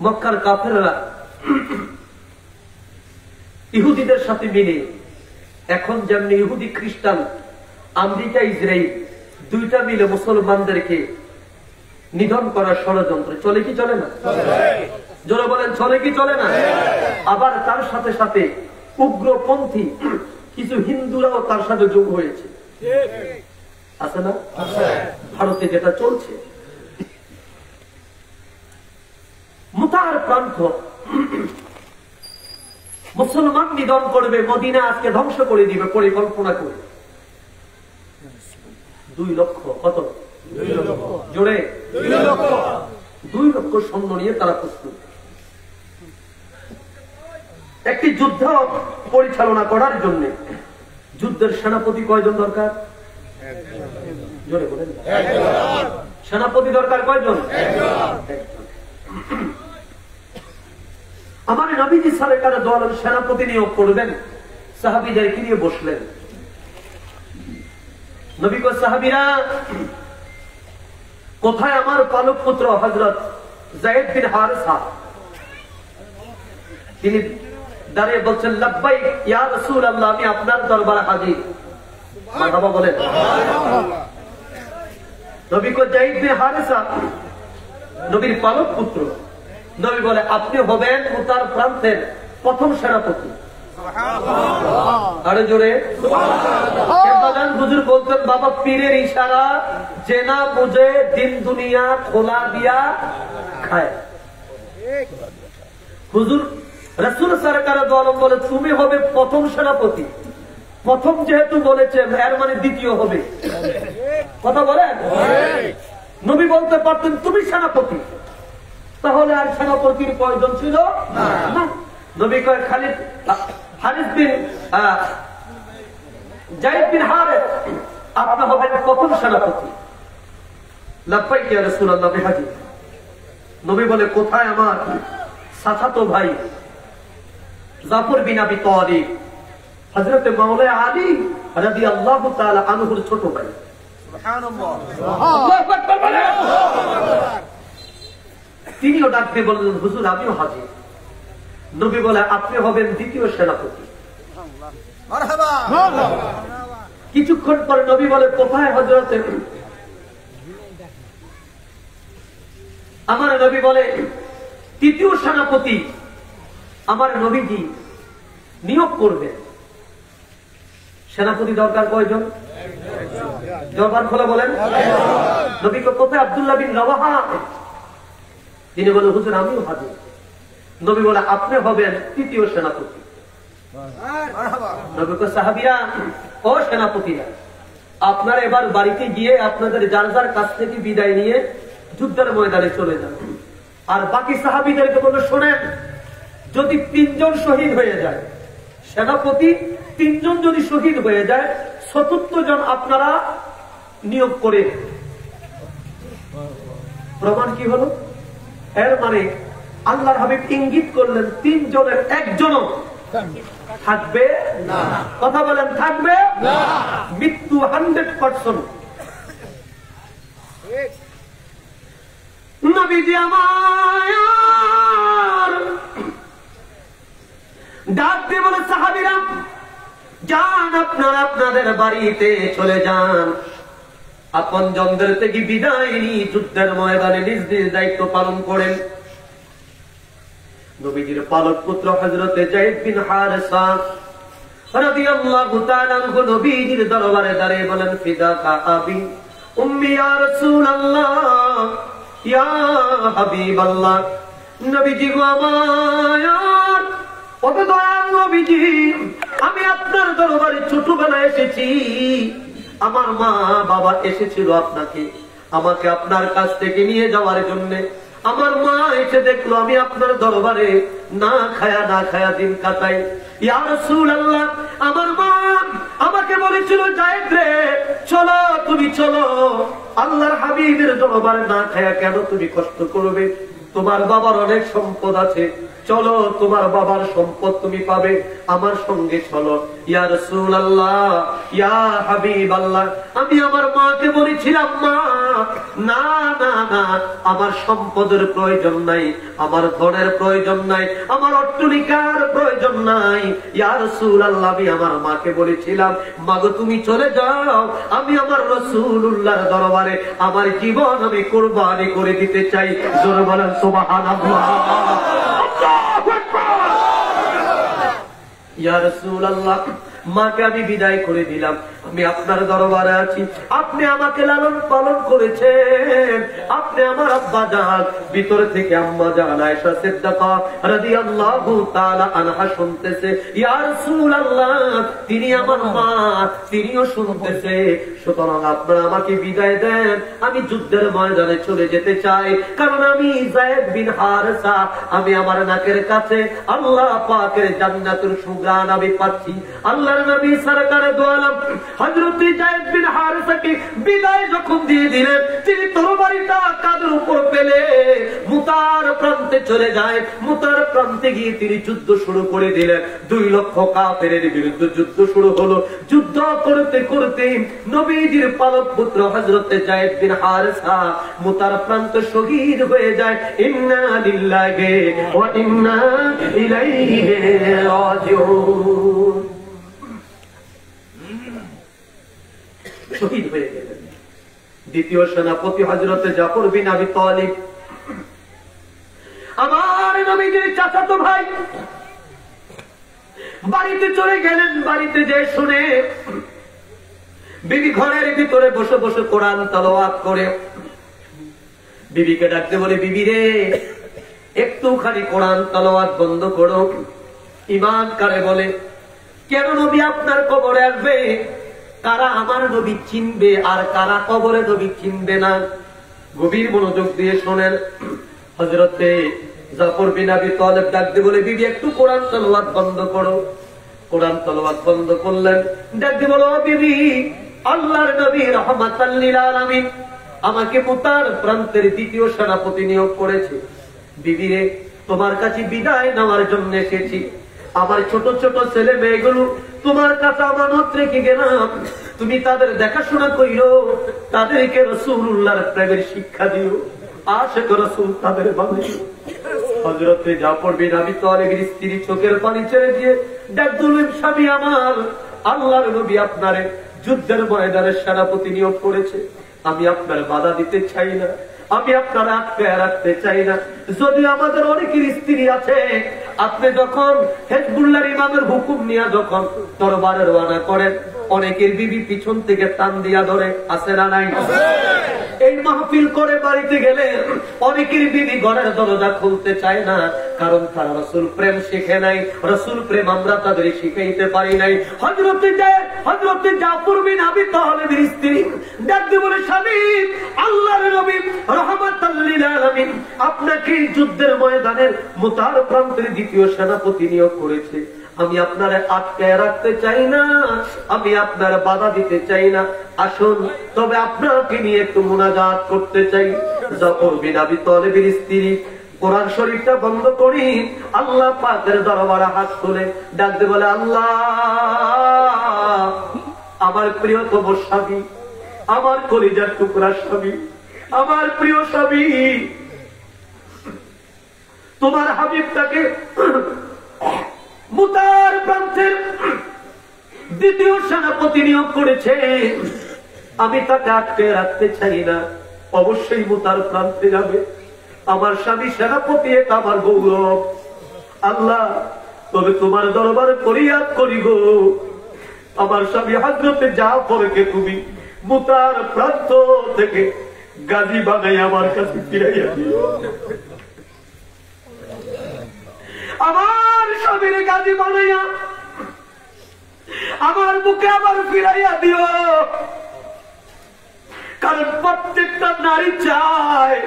মক্কার কাফেররা ইহুদিদের সাথে মিলে, এখন যেমনি ইহুদি খ্রিস্টান, আমেরিকা ইসরায়েল দুইটা মিলে মুসলমানদেরকে নিধন করার ষড়যন্ত্র চলে কি চলে না? জোরে বলেন, চলে কি চলে না? আবার তার সাথে সাথে উগ্রপন্থী কিছু হিন্দুরাও তার সাথে যোগ হয়েছে, আছে না? ভারতে যেটা চলছে, মুতার প্রান্ত মুসলমান নিধন করবে, মদিনা আজকে ধ্বংস করে দিবে পরিকল্পনা করে। 2 লক্ষ, কত? 2 লক্ষ জোরে 2 লক্ষ সৈন্য নিয়ে তারা প্রস্তুত একটি যুদ্ধ পরিচালনা করার জন্য। যুদ্ধের সেনাপতি কয়জন দরকার? জোরে বলেন। সেনাপতি দরকার কয়জন? আমার নবীজি সরকারের দল সেনাপতি নিয়োগ করবেন, সাহাবীদেরকে নিয়ে বসলেন। নবী কো সাহাবীরা, কোথায় আমার পালক পুত্র হযরত যায়েদ বিন হারিসা? তিনি দাঁড়িয়ে বলছেন, লাব্বাইক ইয়া রাসূলুল্লাহ, আমি আপনার দরবারে হাজির। মারহাবা বলেন। নবী কো যায়েদ বিন হারিসা নবীর পালক পুত্র। নবী বলে, আপনি হবেন মুতার প্রান্তের প্রথম সেনাপতি। আরে জোরে হুজুর বলতেন, বাবা পীরের ইশারা যে না বুঝে দিন দুনিয়া খোলা দিয়া খায়। হুজুর রাসূল সরকারের দল বলে, তুমি হবে প্রথম সেনাপতি। প্রথম যেহেতু বলেছেন, এর মানে দ্বিতীয় হবে। কথা বলেন। নবী বলতে পারতেন তুমি সেনাপতি, তাহলে আর সেনাপতির প্রয়োজন ছিল না। নবী কয়, খালিদ হারিস বিন যায়েদ বিন হারিস, আপনি হবেন প্রথম সেনাপতি। লাব্বাইক ইয়া রাসূলুল্লাহ বিহাজি। নবী বলে, কোথায় আমার চাচাতো ভাই জাফর বিন আবি তালিব, হযরত মাওলানা আলী রাদিয়াল্লাহু তাআলা আনহুর ছোট ভাই? সুবহানাল্লাহ, আল্লাহু আকবার বলেন। তিনিও ডাক দিয়ে বললেন, হুজুর আমিও হাজির। নবী বলে, আপনি হবেন দ্বিতীয় সেনাপতি। কিছুক্ষণ পরে নবী বলে, কোথায় হযরত? আমার নবী বলে, তৃতীয় সেনাপতি আমার নবীজি নিয়োগ করবেন। সেনাপতি দরকার কয়জন? জবান খোলা বলেন। নবী কোথায়? আব্দুল্লাহ বিন রাওয়াহা। তিনি বলে, হুজুর আমিও হাজির। নবী বলে, আপনি হবেন তৃতীয় সেনাপতি। নবী কয়, সাহাবীরা ও সেনাপতিরা, আপনারা এবার বাড়িতে গিয়ে আপনাদের যার যার কাছ থেকে বিদায় নিয়ে যুদ্ধের ময়দানে চলে যান। আর বাকি সাহাবীদেরকে বলে, শোনেন, যদি 3 জন শহীদ হয়ে যায়, সেনাপতি 3 জন যদি শহীদ হয়ে যায়, 74 জন আপনারা নিয়োগ করে। প্রমাণ কি হলো? এর মানে আল্লাহর হাবিব ইঙ্গিত করলেন 3 জনের 1 জনও থাকবে না। কথা বলেন, থাকবে না। মৃত্যু 100%। নবীজি আমার ডাক দিয়ে বলে, সাহাবীরা যান, আপনারা আপনাদের বাড়িতে চলে যান। আপনজনদের থেকে বিদায় নিয়ে যুদ্ধের ময়দানে নিজ নিজ দায়িত্ব পালন করেন। নবীজির পালক পুত্র হযরত যায়েদ বিন হারিসা রাদিয়াল্লাহু তাআলা আনহু নবীজির দরবারে দাঁড়িয়ে বলেন, ফিদাকা আবি উম্মি ইয়া রাসূলুল্লাহ, ইয়া হাবিবাল্লাহ, নবীজি গো আমার, ওগো দয়াল নবীজি, আমি আপনার দরবারে ছোটবেলায় এসেছি। আমার মা বাবা এসেছিল আপনাকে আমাকে আপনার কাছ থেকে নিয়ে যাওয়ার জন্য। আমার মা এসে দেখলো আমি আপনার দরবারে না খায়া দিন কাটাই। ইয়া রাসূলুল্লাহ, আমার মা আমাকে বলেছিল, যায়েদ রে চলো, তুমি চলো, আল্লাহর হাবিবের দরবারে না খায়া কেন তুমি কষ্ট করবে? তোমার বাবার অনেক সম্পদ আছে, চলো তোমার বাবার সম্পদ তুমি পাবে, আমার সঙ্গে চলো। ইয়া রাসূলুল্লাহ, ইয়া হাবিবাল্লাহ, আমি আমার মাকে বলেছিলাম, মা না না না, আমার সম্পদের প্রয়োজন নাই, আমার ধনের প্রয়োজন নাই, আমার অট্টালিকার প্রয়োজন নাই। ইয়া রাসূলুল্লাহ, আমি আমার মাকে বলেছিলাম, মা গো তুমি চলে যাও, আমি আমার রাসূলুল্লাহর দরবারে আমার জীবন আমি কুরবানি করে দিতে চাই। জোরে বলেন সুবহানাল্লাহ। ইয়া রাসূলুল্লাহ, মাকে আমি বিদায় করে দিলাম, আমি আপনার দরবারে আছি, আপনি আমাকে লালন পালন করেছেন, আপনি আমার আব্বা জান। ভিতর থেকে আম্মা জান আয়েশা সিদ্দিকা রাদিয়াল্লাহু তাআলা আনহা শুনতেছে, ইয়া রাসূলুল্লাহ, তিনি আমার মা, তিনিও শুনতেছে, সুতরাং আপনারা আমাকে বিদায় দেন, আমি যুদ্ধের ময়দানে চলে যেতে চাই, কারণ আমি যায়েদ বিন হারেসা, আমি আমার নাকের কাছে আল্লাহ পাকের জান্নাতের সুঘ্রাণ আমি পাচ্ছি। আল্লাহর নবী সরকারে দু আলম হযরত যায়েদ বিন হারেসাকে বিদায় যখন দিয়ে দিলেন, তিনি তরবারিটা কাঁধের উপর ফেলে মুতার প্রান্তে চলে যায়। মুতার প্রান্তে গিয়ে তিনি যুদ্ধ শুরু করে দিলেন। 2 লক্ষ কাফেরের বিরুদ্ধে যুদ্ধ শুরু হলো। যুদ্ধ করতে করতে নবীজির পালক পুত্র হযরত যায়েদ বিন হারেসা মুতার প্রান্তে শহীদ হয়ে যায়। ইন্না লিল্লাহি ওয়া ইন্না ইলাইহি রাজিউন। শহীদ হয়ে গেলেন। দ্বিতীয় সেনাপতি হযরত জাফর বিন আবি তালিব, আমার নবীজির চাচাতো ভাই, বাড়িতে চলে গেলেন। বাড়িতে যে শুনে বিবি ঘরের ভিতরে বসে বসে কোরআন তেলাওয়াত করে, বিবিকে ডাকতে বলে, বিবি রে একটুখানি কোরআন তেলাওয়াত বন্ধ করো। ঈমান কারে বলে? কেন নবী আপনার কবরে আসবে? কারা আমার নবী চিনবে আর কারা কবরে নবী চিনবে না? গভীর মনোযোগ দিয়ে শোনেন। হযরতে জাফর বিন আবি তালিব ডাকতে বলে, বিবি একটু কোরআন তেলাওয়াত বন্ধ করো। কোরআন তেলাওয়াত বন্ধ করলেন। ডাকতে বলো, বিবি আল্লাহর নবী রাহমাতাল লিল আলামিন আমাকে মুতার প্রান্তের দ্বিতীয় সেনাপতি নিয়োগ করেছে। বিবি রে তোমার কাছে বিদায় নেওয়ার জন্য এসেছি। আমার ছোট ছোট ছেলে মেয়েগুলো তোমার কাছে আমানত রেখে গেলাম, তুমি তাদের দেখাশোনা কইরো, তাদেরকে রাসূলুল্লাহর প্রেমের শিক্ষা দিও, আশিক রাসূল তাদের বানাইও। হযরতে জাফর বিন আবি তালিবের স্ত্রী চোখের পানি ছেড়ে দিয়ে ডাক দিলেন, স্বামী আমার, আল্লাহর নবী আপনারে যুদ্ধের ময়দানে সেনাপতি নিয়োগ করেছে, আমি আপনার বাধা দিতে চাই না, আমি আপনার আটকে রাখতে চাই না। যদি আমাদের অনেকের স্ত্রী আছে, আপনি যখন হেজবুল্লাহর ইমামের হুকুম নিয়ে যখন দরবারে রওনা করেন, অনেকের বিবি পিছন থেকে টান দিয়া ধরে, আছে না নাই? এই মাহফিল করে বাড়িতে গেলে অনেকের বিবি ঘরের দরজা খুলতে চায় না, কারণ তারা রাসূল প্রেম শিখে নাই, রাসূল প্রেম আমরা তাদের শিখাইতে পারি নাই। হযরত জাফর বিন আবি তালিবের স্ত্রী ডাকতে বলে, স্বামী আল্লাহর নবী রাহমাতাল লিল আলামিন আপনাকে যুদ্ধের ময়দানের মুতার প্রান্তের দ্বিতীয় সেনাপতি নিয়োগ করেছে, আমি আপনার আটকে রাখতে চাই না, আমি আপনার বাধা দিতে চাই না, আসুন তবে আপনাকে নিয়ে একটু মুনাজাত করতে চাই। জাফর বিন আবি তালিবের স্ত্রী কোরআন শরীফটা বন্ধ করি আল্লাহ পাকের দরবারে হাত তুলে ডাকতে বলে, আল্লাহ আমার প্রিয়তম স্বামী, আমার কলিজার টুকরা স্বামী, আমার প্রিয় স্বামী, তোমার হাবিবটাকে মুতার প্রান্তের দ্বিতীয় সেনাপতি নিয়োগ করেছে, আমি তাকে আটকে রাখতে চাই না, অবশ্যই মুতার প্রান্তে যাবে। আমার স্বামী সেনাপতি, এটা আমার গৌরব। আল্লাহ তবে তোমার দরবারে ফরিয়াদ করি গো, আমার স্বামী হযরতে জাফরকে তুমি মুতার প্রান্ত থেকে গাজী বানাই আমার কাছে ফিরাইয়া দিও। আমার স্বামীর গাজী বানাইয়া আমার বুকে আবার ফিরাইয়া দিও। কারণ প্রত্যেকটা নারী চায়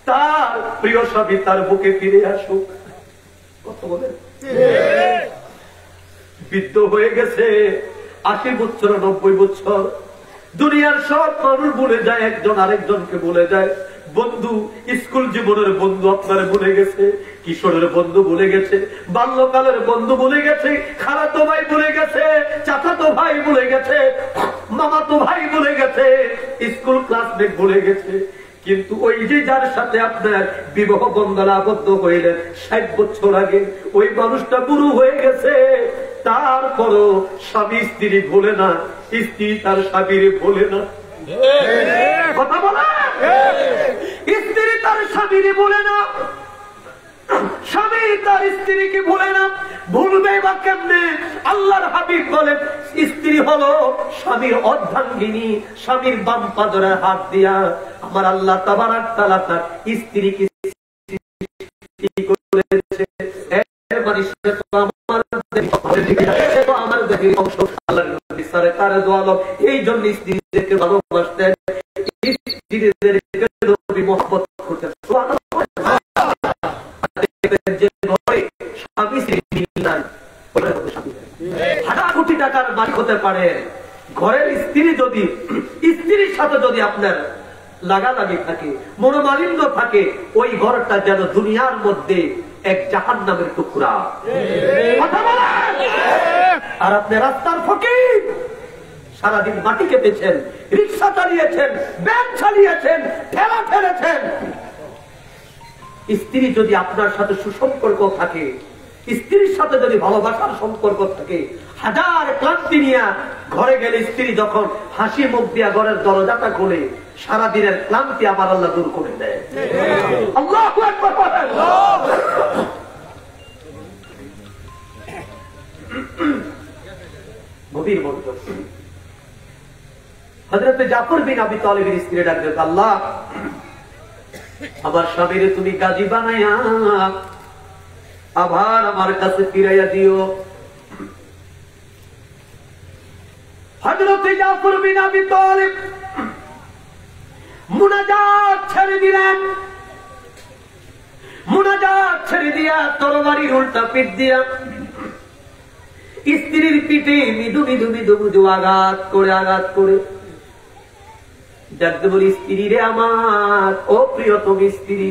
তার প্রিয় স্বামী তার বুকে ফিরে আসুক। কত বলেন? বৃদ্ধ হয়ে গেছে 80 বছর 90 বছর, দুনিয়ার সব মানুষ ভুলে যায়, একজন আরেকজনকে ভুলে যায়। বন্ধু, স্কুল জীবনের বন্ধু আপনার ভুলে গেছে, কিশোরের বন্ধু ভুলে গেছে, বাল্যকালের বন্ধু ভুলে গেছে, খালাতো ভাই ভুলে গেছে, চাচাতো ভাই ভুলে গেছে, মামাতো ভাই ভুলে গেছে, স্কুল ক্লাসমেট ভুলে গেছে। কিন্তু ওই যে যার সাথে আপনার বিবাহ বন্ধনে আবদ্ধ হইলেন 60 বছর আগে, ওই মানুষটা বুড়ো হয়ে গেছে। তারপরও স্বামী স্ত্রী ভোলে না, স্ত্রী তার স্বামীর ভোলে না। কথা বলে, স্ত্রী তার স্বামীর ভোলে না, স্বামী তার স্ত্রীকে ভুলে না। ভুলবে বা কেমনে? আল্লাহর হাবিব বলেন, স্ত্রী হলো স্বামীর অর্ধাঙ্গিনী। স্বামীর বাম পাজরে হাত দিয়া আমার আল্লাহ তাবারাক তাআলা তার স্ত্রীকে সৃষ্টি করেছে। এর মানে সে তো আমার দেহের অংশ। আল্লাহর নবী সরকার দোয়ালো এই জন্য স্ত্রীদেরকে ভালোবাসতেন, স্ত্রীদেরকে নবী মহব্বত করতেন। কোটি টাকার মালিক হতে পারে, ঘরের স্ত্রী যদি স্ত্রীর সাথে যদি আপনার লাগালাগি থাকে, মনোমালিন্য থাকে, ওই ঘরটা যেন দুনিয়ার মধ্যে এক জাহান্নামের টুকরা। আর আপনি রাস্তার ফকির, সারাদিন মাটি কেটেছেন, রিক্সা চালিয়েছেন, ব্যাগ চালিয়েছেন, ঠেলা ফেলেছেন। স্ত্রী যদি আপনার সাথে সুসম্পর্ক থাকে, স্ত্রীর সাথে যদি ভালোবাসার সম্পর্ক থাকে, হাজার ক্লান্তি নিয়ে ঘরে গেলে স্ত্রী যখন হাসি মুখ দিয়া ঘরের দরজাটা খোলে, সারাদিনের ক্লান্তি আমার আল্লাহ দূর করে দেয়। আল্লাহু আকবার বলেন। গভীর মনোযোগ। হযরত জাফর বিন আবি তালিবের স্ত্রী ডাক দেন, আল্লাহ আমার স্বামীরে তুমি গাজী বানাইয়া আবার আমার কাছে ফিরাইয়া দিও। হযরত জাফর বিন আবি তালিব মুনাজাত ছেড়ে দিলেন। মুনাজাত ছেড়ে দিয়া তরবারির উল্টা পিঠ দিয়া স্ত্রীর পিঠে মৃদু মৃদু মৃদু মৃদু আঘাত করে ডাকতে বলি, স্ত্রী রে আমার, ও প্রিয়তম স্ত্রী,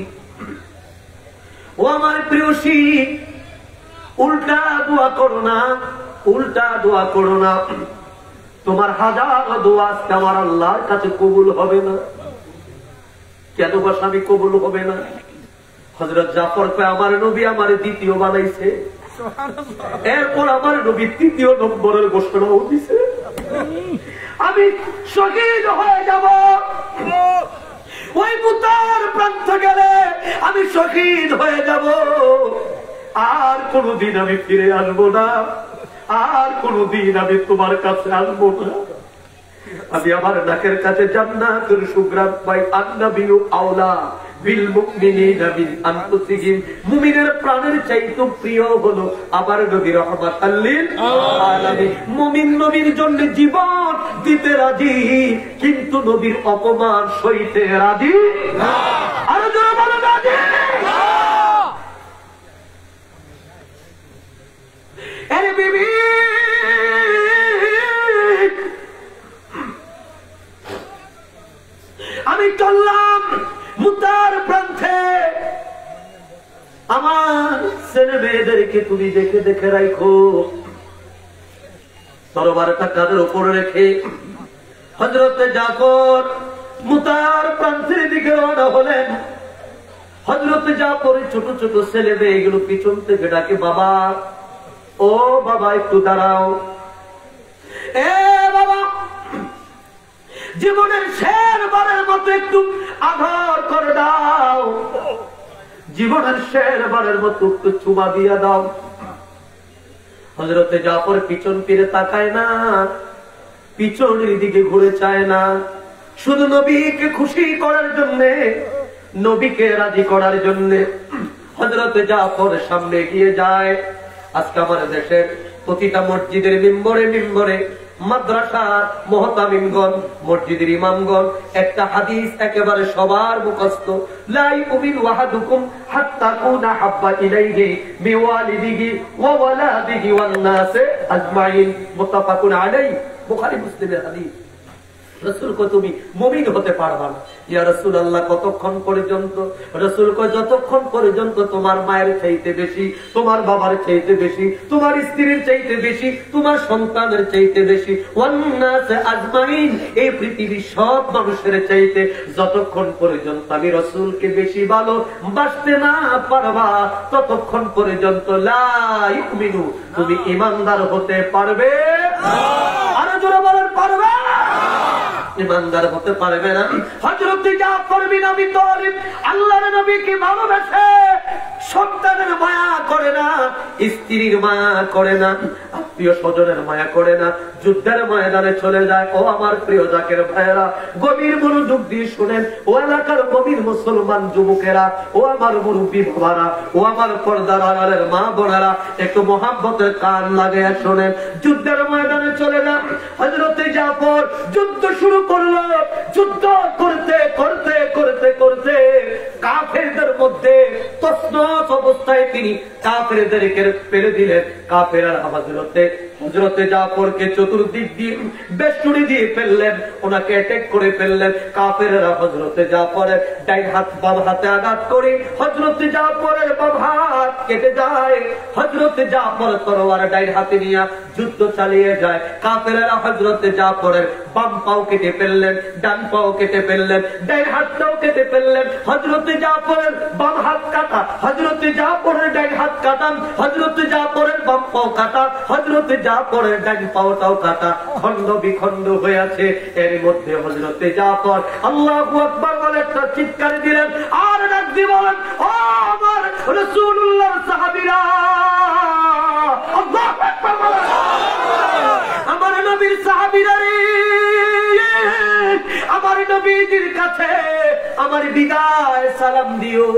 ও আমার প্রিয়সী, উল্টা দোয়া করো না, উল্টা দোয়া করো না। তোমার হাজার দোয়া আজকে আমার আল্লাহর কাছে কবুল হবে না। কেন বা স্বামী কবুল হবে না? হযরত জাফর কয়, আমার নবী আমার দ্বিতীয় বানাইছে, এরপর আমার নবী তৃতীয় নম্বরের ঘোষণাও দিছে, আমি শহীদ হয়ে যাব। ওই মুতার প্রান্ত গেলে আমি শহীদ হয়ে যাব। আর কোনদিন আমি ফিরে আসবো না, আর কোনদিন আমি তোমার কাছে আসবো না। আমি আমার নাকের কাছে জান্নাতের সুঘ্রাণ পাই। আন-নাবিয়্যু আওলা বিল মুমিনিনা মিন আনফুসিহিম, মুমিনের প্রাণের চাইতে প্রিয় হলো আমার নবী রাহমাতাল লিল আলামিন। মুমিন নবীর জন্য জীবন দিতে রাজি, কিন্তু নবীর অপমান সইতে রাজি না। আরো জোরে বলো রাজি না। আরে বিবি, আমি চললাম মুতার প্রান্তে। আমার ছেলে মেয়েদেরকে তুমি দেখে দেখে রাখো। তরবারটা কাঁধের উপরে রেখে হযরত জাফর মুতার প্রান্তের দিকে রওনা হলেন। হযরত জাফরের ছোট ছোট ছেলে মেয়েগুলো পিছন থেকে ডাকে, বাবা, ও বাবা, একটু দাঁড়াও। এ বাবা, জীবনের শেষবারের মতো একটু আদর করে দাও, জীবনের শেষবারের মতো একটু চুমা দিয়ে দাও। হযরত জাফর পিছন ফিরে তাকায় না, পিছনের দিকে ঘুরে চায় না, শুধু নবীকে খুশি করার জন্য, নবীকে রাজি করার জন্য হযরত জাফর সামনে এগিয়ে যায়। আজকে আমাদের দেশের প্রতিটা মসজিদের মিম্বরে মিম্বরে, মাদ্রাসার মুহতামিমগণ, মসজিদের ইমামগণ একটা হাদিস একেবারে সবার মুখস্থ, লা ইউমিনু আহাদুকুম হাত্তা কুনা হাব্বা ইলাইহি বিওয়ালিদিহি ওয়া ওয়ালাদিহি ওয়ান নাসি আজমাইন, মুত্তাফাকুন আলাইহি, বুখারী মুসলিমের হাদিস। রাসূল কয় তুমি মুমিন হতে পারবা না। ইয়া রাসূলুল্লাহ কতক্ষণ পর্যন্ত? রাসূল কয় যতক্ষণ পর্যন্ত তোমার মায়ের চাইতে বেশি, তোমার বাবার চাইতে বেশি, তোমার স্ত্রীর চাইতে বেশি, তোমার সন্তানের চাইতে বেশি, ওয়ান নাস আজমাইন, এই পৃথিবীর সব মানুষের চাইতে যতক্ষণ পর্যন্ত আমি রাসূলকে বেশি ভালোবাসতে না পারবা, ততক্ষণ পর্যন্ত লা ইউমিনু, তুমি ঈমানদার হতে পারবে না। আরো জোরে বলেন পারবে না, ঈমানদার হতে পারবে না। হযরত জাফর বিন আবী তালিব আল্লাহর নবীকে ভালোবাসে, সন্তানের মায়া করে না, স্ত্রীর মায়া করে না, আত্মীয় স্বজনের মায়া করে না, যুদ্ধের ময়দানে চলে যায়। ও আমার প্রিয় জাকের ভাইয়েরা, গভীর মনোযোগ দিয়ে শুনেন, ও এলাকার গভীর মুসলমান যুবকেরা, ও আমার মুরব্বী বাবারা, ও আমার পর্দার আড়ালের মা বোনেরা, একটু মহাব্বতের কান লাগাইয়া শোনেন। যুদ্ধের ময়দানে চলে যান হযরত জাফর, যুদ্ধ শুরু করলো। যুদ্ধ করতে করতে করতে করতে কাফেরদের মধ্যে তছনছ অবস্থায় তিনি কাফেরদেরকে ফেলে দিলেন। কাফেররা হযরত জাফরকে চতুর্দিক দিয়ে বেষ্টনী দিয়ে ফেললেন, ওনাকে অ্যাটাক করে ফেললেন। কাফেররা হযরত জাফরের ডাইন হাত বাম হাতে আঘাত করে হযরত জাফরের বাম হাত কেটে যায়। হযরত জাফর তরোয়ার ডাইন হাতে নিয়ে যুদ্ধ চালিয়ে যায়। কাফেররা হযরত জাফরের বাম পাও কেটে ফেললেন, ডান পাও কেটে ফেললেন, ডাইন হাতটাও কেটে ফেললেন। হযরত জাফরের বাম হাত কাটা, হযরত জাফরের ডাইন হাত কাটা, হযরত জাফরের বাম পাও কাটা, হযরত জাফরের ডাইন পাওটাও কাটা, খন্ড বিখন্ড হয়ে আছে। এর মধ্যে হযরত জাফর আল্লাহু আকবার বলে একটা চিৎকার দিলেন, আর ডাক দিয়ে বলেন, ও আমার রাসূলুল্লাহর সাহাবীরা, আল্লাহু আকবার বলেন, আমার নবীর সাহাবীরা রে, আমার নবীজির কাছে আমার বিদায় সালাম দিও।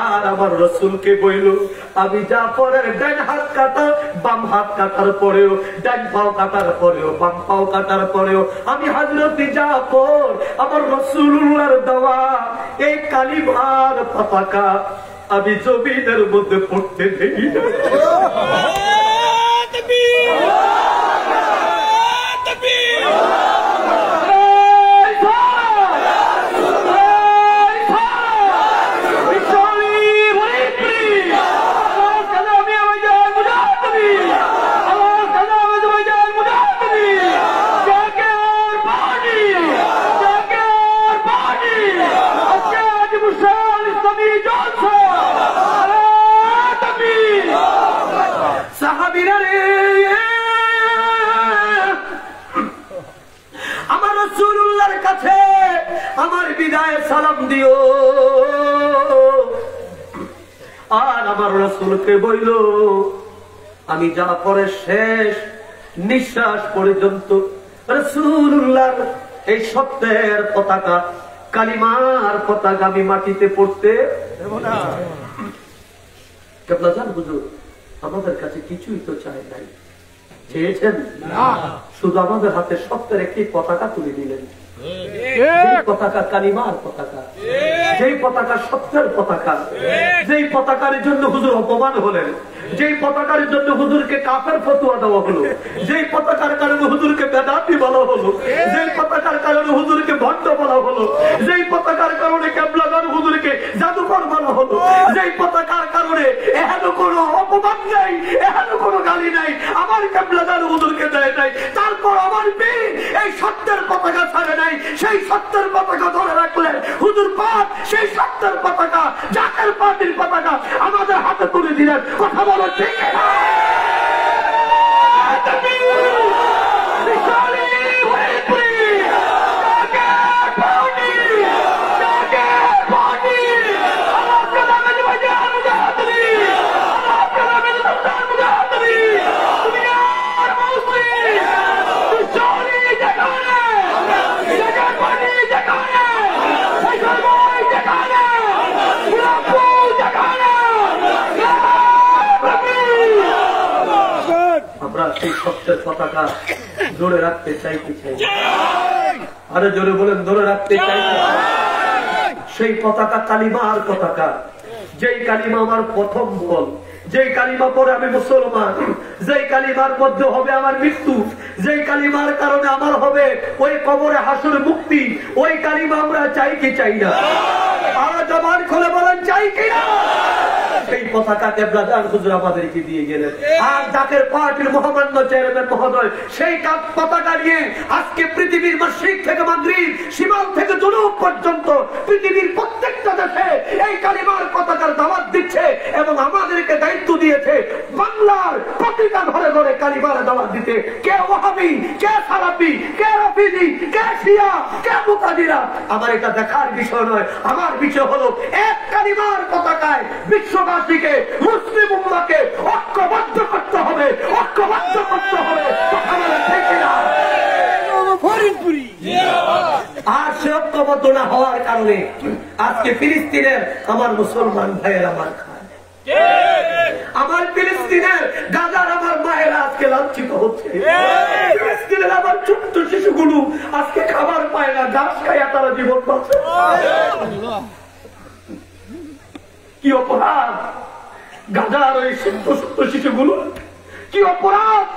আর আমার রাসূলকে বইল, আমি জাফরের ডান হাত কাটা, বাম হাত কাটার পরেও, ডান পাও কাটার পরেও, বাম পাও কাটার পরেও আমি হযরত জাফর আমার রাসূলুল্লাহর দেওয়া এই কালিমার পতাকা আমি জমিনের মধ্যে পড়তে দেই না। আমার রাসূলুল্লাহর কাছে আমার বিদায় সালাম দিও। আর আমার রাসূলকে বইল, আমি জাফরের শেষ নিঃশ্বাস পর্যন্ত রাসূলুল্লাহর এই সত্যের পতাকা, কালিমার পতাকা আমি মাটিতে পড়তে দেব না। কেবলা জান হুজুর, আমাদের কাছে কিছুই তো চাই নাই, চেয়েছেন না, শুধু আমাদের হাতে সত্যের একটি পতাকা তুলে দিলেন। পতাকা কালিমার পতাকা, যেই পতাকা সত্যের পতাকা, যেই পতাকার জন্য হুজুর অপমান হলেন, যেই পতাকার জন্য হুজুরকে কাফের ফতোয়া দেওয়া হলো, যেই পতাকার কারণে হুজুরকে বেদাতি বলা হলো, যেই পতাকার কারণে হুজুরকে ভণ্ড বলা হলো, যেই পতাকার কারণে কেবলাগার হুজুরকে জাদুকর বলা হলো, যেই পতাকার কারণে এহেন কোনো অপমান নাই, এহেন কোনো গালি নাই, আমার কেবলাগার হুজুরকে দেয় নাই, তারপর আমার বীর এই সত্যের পতাকা ছাড়ে নাই। সেই সত্যের পতাকা ধরে রাখলেন হুজুর পাক, সেই সত্যের পতাকা, জাকের পার্টির পতাকা আমাদের হাতে তুলে দিলেন। কথা বলো ঠিক না? পতাকা ধরে রাখতে চাই কি চাই? আরে জোরে বলেন, ধরে রাখতে চাই। সেই পতাকা কালিমার পতাকা, যেই কালিমা আমার প্রথম বল, যেই কালিমা পরে আমি মুসলমান, যেই কালিমার মধ্যে হবে আমার মৃত্যু, যেই কালিমার কারণে আমার হবে ওই কবরে হাসুর মুক্তি, ওই কালিমা আমরা চাই কি চাই না? আর জবান খুলে বলেন চাই কি না? সেই পতাকা কেবলাদার হুজুর আমাদেরকে দিয়ে গেলেন। আর জাকের পার্টির মহামান্য চেয়ারম্যান মহোদয় সেই পতাকা নিয়ে আজকে পৃথিবীর মাশরিক থেকে মাগরিব, শিমাল থেকে জুনুব পর্যন্ত পৃথিবীর প্রত্যেকটা দেশে এই কালিমার পতাকার দাওয়াত দিচ্ছে এবং আমাদেরকে দায়িত্ব দিয়েছে বাংলার প্রতিটা ঘরে ঘরে কালিমার দাওয়াত দিতে। কে ওয়াহাবি, কে সালাফি, কে রাফিজি, কে শিয়া, কে মুতাজিরা, আমার এটা দেখার বিষয় নয়। আমার বিষয় হলো এক কালিমার পতাকায় বিশ্ববাসীকে, মুসলিম উম্মাহকে ঐক্যবদ্ধ করতে হবে, ঐক্যবদ্ধ করতে হবে। আর সে ঐক্যবদ্ধ না হওয়ার কারণে আজকে ফিলিস্তিনের আমার মুসলমান ভাইয়ের আমার খায়, আমার ফিলিস্তিনের গাজার আমার মায়েরা আজকে লাঞ্ছিত হচ্ছে, ফিলিস্তিনের আমার ছোট্ট শিশুগুলো আজকে খাবার পায় না, ঘাস খাইয়া তারা জীবন বাঁচে। কি অপরাধ গাজার ওই ছোট্ট ছোট্ট শিশুগুলো, কি অপরাধ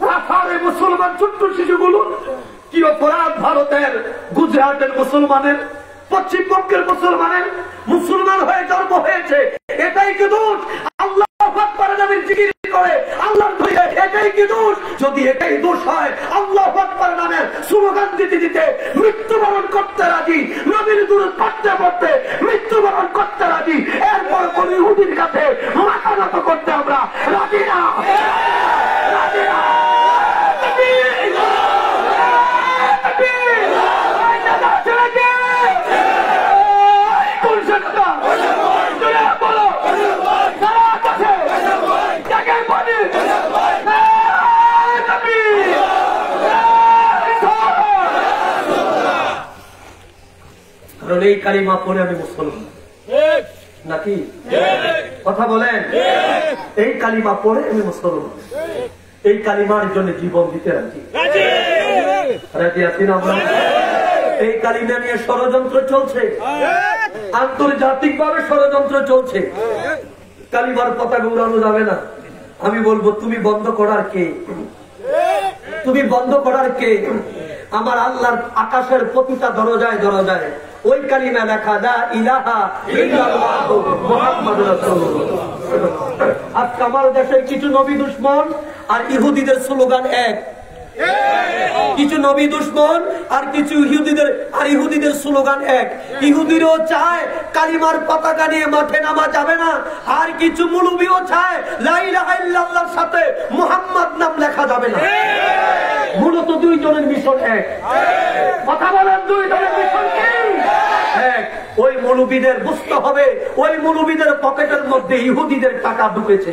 রাফার মুসলমান ছোট্ট শিশুগুলো, কি অপরাধ ভারতের গুজরাটের মুসলমানের, পশ্চিমবঙ্গের মুসলমানের, মুসলমান হয়ে জন্ম হয়েছে, এটাই কি দোষ? আল্লাহ আকবার নামের জিকির করে আল্লাহর ভয়ে, এটাই কি দোষ? যদি এটাই দোষ হয়, আল্লাহ আকবার নামের স্লোগান দিতে দিতে মৃত্যুবরণ করতে রাজি, নবীর দুরূদ পড়তে পড়তে মৃত্যুবরণ করতে রাজি, এরপর কোন ইহুদির কাছে মাথা নত করতে আমরা রাজি না, রাজি না। কারণ এই কালিমা পড়ে আমি মুসলমান নাকি? কথা বলেন, এই কালিমা পড়ে আমি মুসলমান, এই কালিমার জন্য জীবন দিতে রাজি, রাজি আছি না আমরা? এই কালিমা নিয়ে ষড়যন্ত্র চলছে, আন্তর্জাতিক ভাবে ষড়যন্ত্র চলছে। কালিমার পতাকা উড়ানো যাবে না। আমি বলবো তুমি বন্ধ করার কে? তুমি বন্ধ করার কে? আমার আল্লাহর আকাশের প্রতিটা দরজায় দরজায় ওই কালিমা লেখা, লা ইলাহা ইল্লাল্লাহু মুহাম্মাদুর রাসূলুল্লাহ। আজকে আমার দেশের কিছু নবী দুশমন আর ইহুদিদের স্লোগান এক, কিছু নবী দুশমন আর কিছু ইহুদিদের স্লোগান এক। ইহুদিরও চায় কালিমার পতাকা নিয়ে মাঠে নামা যাবে না, আর কিছু মুলুবিও চায় লা ইলাহা ইল্লাল্লাহর সাথে মুহাম্মদ নাম লেখা যাবে না। মূলত দুইজনের মিশন এক। কথা বলেন, দুইজনের মিশন কি এক? ওই মৌলবীদের বুঝতে হবে ওই মৌলবীদের পকেটের মধ্যে ইহুদিদের টাকা ঢুকেছে।